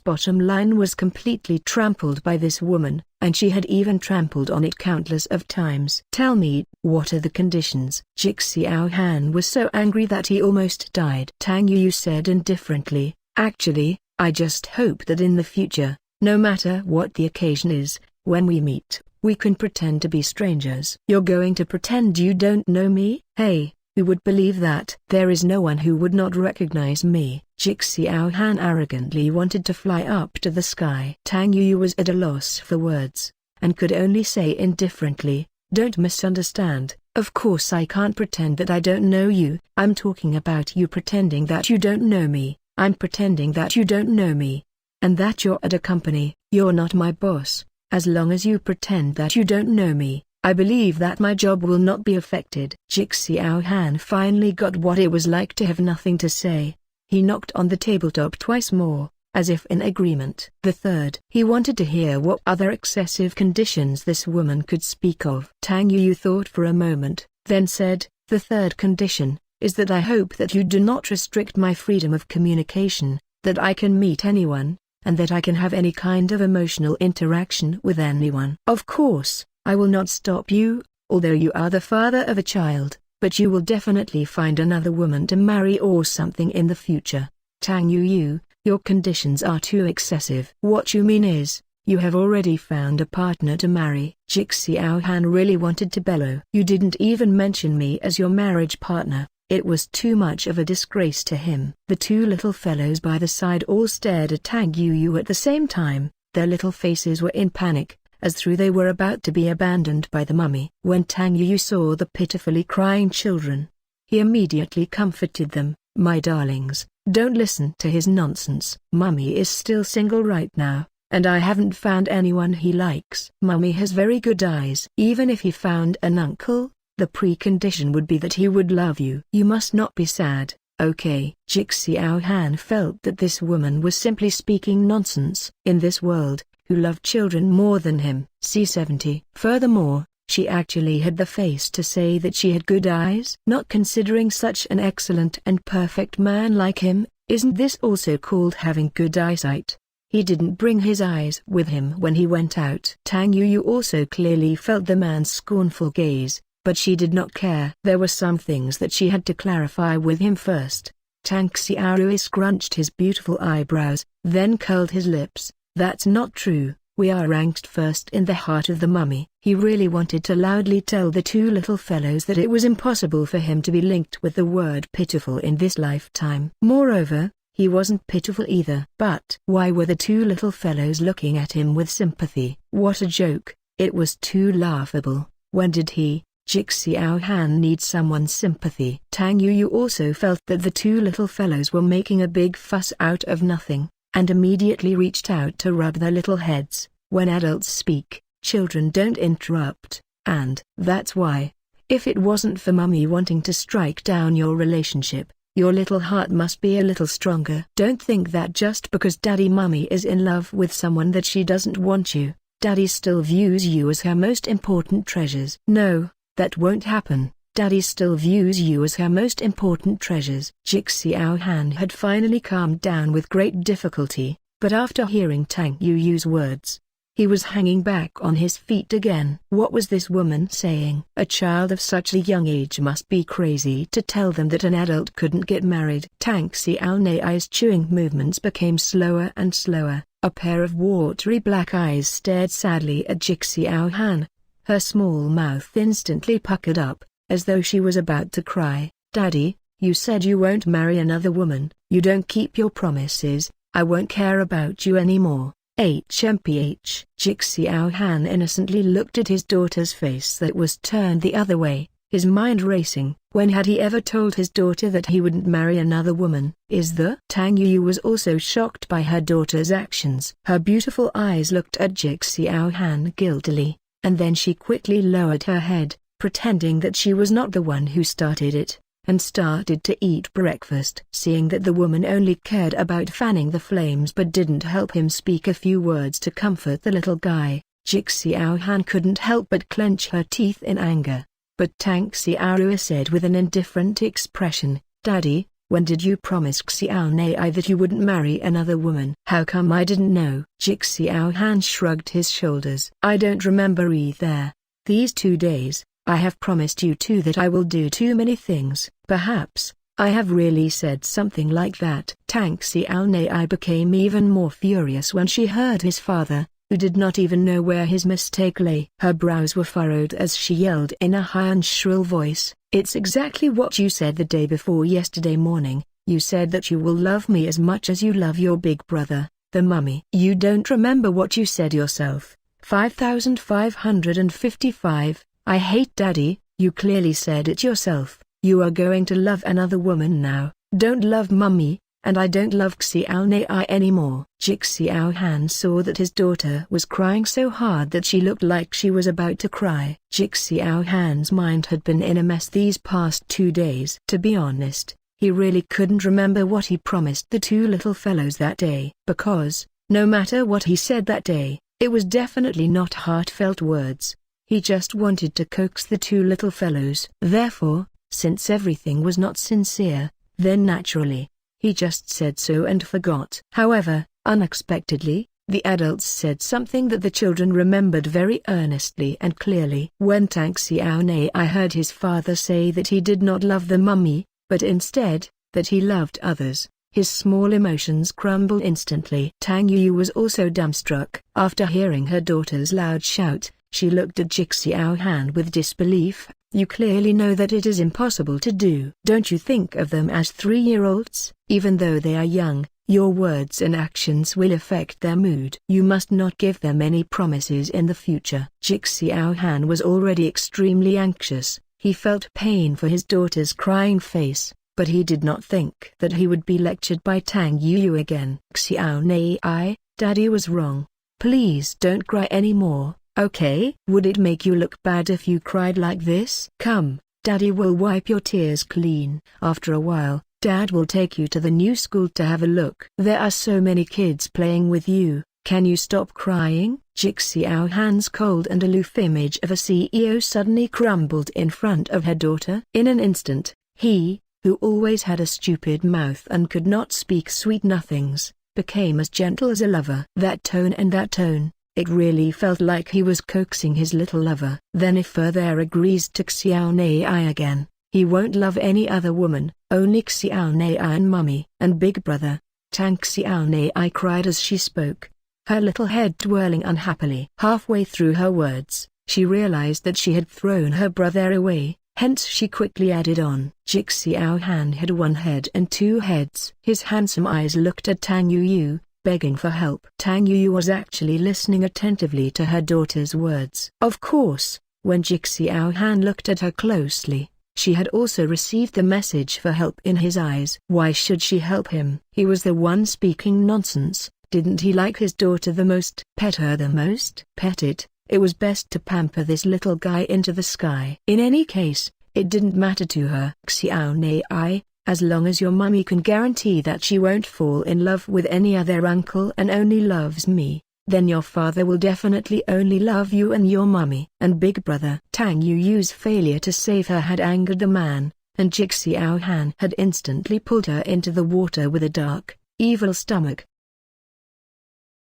Bottom line was completely trampled by this woman, and she had even trampled on it countless of times. Tell me, what are the conditions? Jixiao Han was so angry that he almost died. Tang Yuyu said indifferently, actually, I just hope that in the future, no matter what the occasion is, when we meet, We can pretend to be strangers. You're going to pretend you don't know me? Hey, who would believe that? There is no one who would not recognize me. Jik Xiao Han arrogantly wanted to fly up to the sky. Tang Yuyu was at a loss for words, and could only say indifferently, "Don't misunderstand. Of course I can't pretend that I don't know you. I'm talking about you pretending that you don't know me. I'm pretending that you don't know me. And that you're at a company. You're not my boss. As long as you pretend that you don't know me, I believe that my job will not be affected." Jik Xiao Han finally got what it was like to have nothing to say. He knocked on the tabletop twice more, as if in agreement. The third. He wanted to hear what other excessive conditions this woman could speak of. Tang Yuyu thought for a moment, then said, "The third condition is that I hope that you do not restrict my freedom of communication, that I can meet anyone, and that I can have any kind of emotional interaction with anyone. Of course, I will not stop you, although you are the father of a child, but you will definitely find another woman to marry or something in the future. Tang Yuyu, your conditions are too excessive." "What you mean is, you have already found a partner to marry?" Jik Xiao Han really wanted to bellow. "You didn't even mention me as your marriage partner." It was too much of a disgrace to him. The two little fellows by the side all stared at Tang Yuyu at the same time. Their little faces were in panic, as though they were about to be abandoned by the mummy. When Tang Yuyu saw the pitifully crying children, he immediately comforted them. "My darlings, don't listen to his nonsense. Mummy is still single right now, and I haven't found anyone he likes. Mummy has very good eyes. Even if he found an uncle, the precondition would be that he would love you. You must not be sad, okay?" Jik Xiao Han felt that this woman was simply speaking nonsense. In this world, who loved children more than him? C70. Furthermore, she actually had the face to say that she had good eyes. Not considering such an excellent and perfect man like him, isn't this also called having good eyesight? He didn't bring his eyes with him when he went out. Tang Yuyu also clearly felt the man's scornful gaze, but she did not care. There were some things that she had to clarify with him first. Tang Xiaorui scrunched his beautiful eyebrows, then curled his lips. "That's not true. We are ranked first in the heart of the mummy." He really wanted to loudly tell the two little fellows that it was impossible for him to be linked with the word pitiful in this lifetime. Moreover, he wasn't pitiful either. But why were the two little fellows looking at him with sympathy? What a joke. It was too laughable. When did he, Jik Xiao Han, need someone's sympathy? Tang Yuyu also felt that the two little fellows were making a big fuss out of nothing, and immediately reached out to rub their little heads. When adults speak, children don't interrupt, and that's why, if it wasn't for Mummy wanting to strike down your relationship, your little heart must be a little stronger. Don't think that just because Daddy Mummy is in love with someone that she doesn't want you. Daddy still views you as her most important treasures. No, that won't happen. Daddy still views you as her most important treasures. Jik Xiao Han had finally calmed down with great difficulty, but after hearing Tang Yuyu's words, he was hanging back on his feet again. What was this woman saying? A child of such a young age must be crazy to tell them that an adult couldn't get married. Tang Xiaonei's chewing movements became slower and slower. A pair of watery black eyes stared sadly at Jik Xiao Han. Her small mouth instantly puckered up, as though she was about to cry. "Daddy, you said you won't marry another woman. You don't keep your promises. I won't care about you anymore." HMPH. Jik Xiao Han innocently looked at his daughter's face that was turned the other way, his mind racing. When had he ever told his daughter that he wouldn't marry another woman? Tang Yuyu was also shocked by her daughter's actions. Her beautiful eyes looked at Jik Xiao Han guiltily, and then she quickly lowered her head, pretending that she was not the one who started it, and started to eat breakfast. Seeing that the woman only cared about fanning the flames but didn't help him speak a few words to comfort the little guy, Jik Xiao Han couldn't help but clench her teeth in anger. But Tang Xiaorui said with an indifferent expression, "Daddy, when did you promise Xiaonei that you wouldn't marry another woman?" "How come I didn't know?" Jik Xiao Han shrugged his shoulders. "I don't remember either. These 2 days, I have promised you two that I will do too many things. Perhaps, I have really said something like that." Tang Xiaonei became even more furious when she heard his father, who did not even know where his mistake lay. Her brows were furrowed as she yelled in a high and shrill voice, "It's exactly what you said the day before yesterday morning. You said that you will love me as much as you love your big brother, the mummy. You don't remember what you said yourself." 5555. I hate Daddy. You clearly said it yourself. You are going to love another woman now. Don't love Mummy, and I don't love Xiaonai anymore. Jik Xiao Han saw that his daughter was crying so hard that she looked like she was about to cry. Jik Xiao Han's mind had been in a mess these past 2 days. To be honest, he really couldn't remember what he promised the two little fellows that day. Because, no matter what he said that day, it was definitely not heartfelt words. He just wanted to coax the two little fellows. Therefore, since everything was not sincere, then naturally, he just said so and forgot. However, unexpectedly, the adults said something that the children remembered very earnestly and clearly. When Tang Xiaonai heard his father say that he did not love the mummy, but instead, that he loved others, his small emotions crumbled instantly. Tang Yu was also dumbstruck. After hearing her daughter's loud shout, she looked at Jik Xiao Han with disbelief. You clearly know that it is impossible to do. Don't you think of them as 3-year-olds? Even though they are young, your words and actions will affect their mood. You must not give them any promises in the future. Jik Xiao Han was already extremely anxious. He felt pain for his daughter's crying face, but he did not think that he would be lectured by Tang Yu again. Xiaonai, Daddy was wrong. Please don't cry anymore. Okay? Would it make you look bad if you cried like this? Come, Daddy will wipe your tears clean. After a while, Dad will take you to the new school to have a look. There are so many kids playing with you. Can you stop crying? Jik Xiao Han's cold and aloof image of a CEO suddenly crumbled in front of her daughter. In an instant, he, who always had a stupid mouth and could not speak sweet nothings, became as gentle as a lover. That tone. It really felt like he was coaxing his little lover. Then if further agrees to Xiaonai again, he won't love any other woman, only Xiaonai and Mummy. And Big Brother. Tang Xiaonai cried as she spoke, her little head twirling unhappily. Halfway through her words, she realized that she had thrown her brother away, hence she quickly added on. Jik Xiao Han had one head and two heads. His handsome eyes looked at Tang Yu, begging for help. Tang Yu was actually listening attentively to her daughter's words. Of course, when Jik Xiao Han looked at her closely, she had also received the message for help in his eyes. Why should she help him? He was the one speaking nonsense. Didn't he like his daughter the most? Pet her the most? Pet it. It was best to pamper this little guy into the sky. In any case, it didn't matter to her. Xiaonai, as long as your mummy can guarantee that she won't fall in love with any other uncle and only loves me, then your father will definitely only love you and your mummy. And Big Brother. Tang Yu's failure to save her had angered the man, and Jik Xiao Han had instantly pulled her into the water with a dark, evil stomach.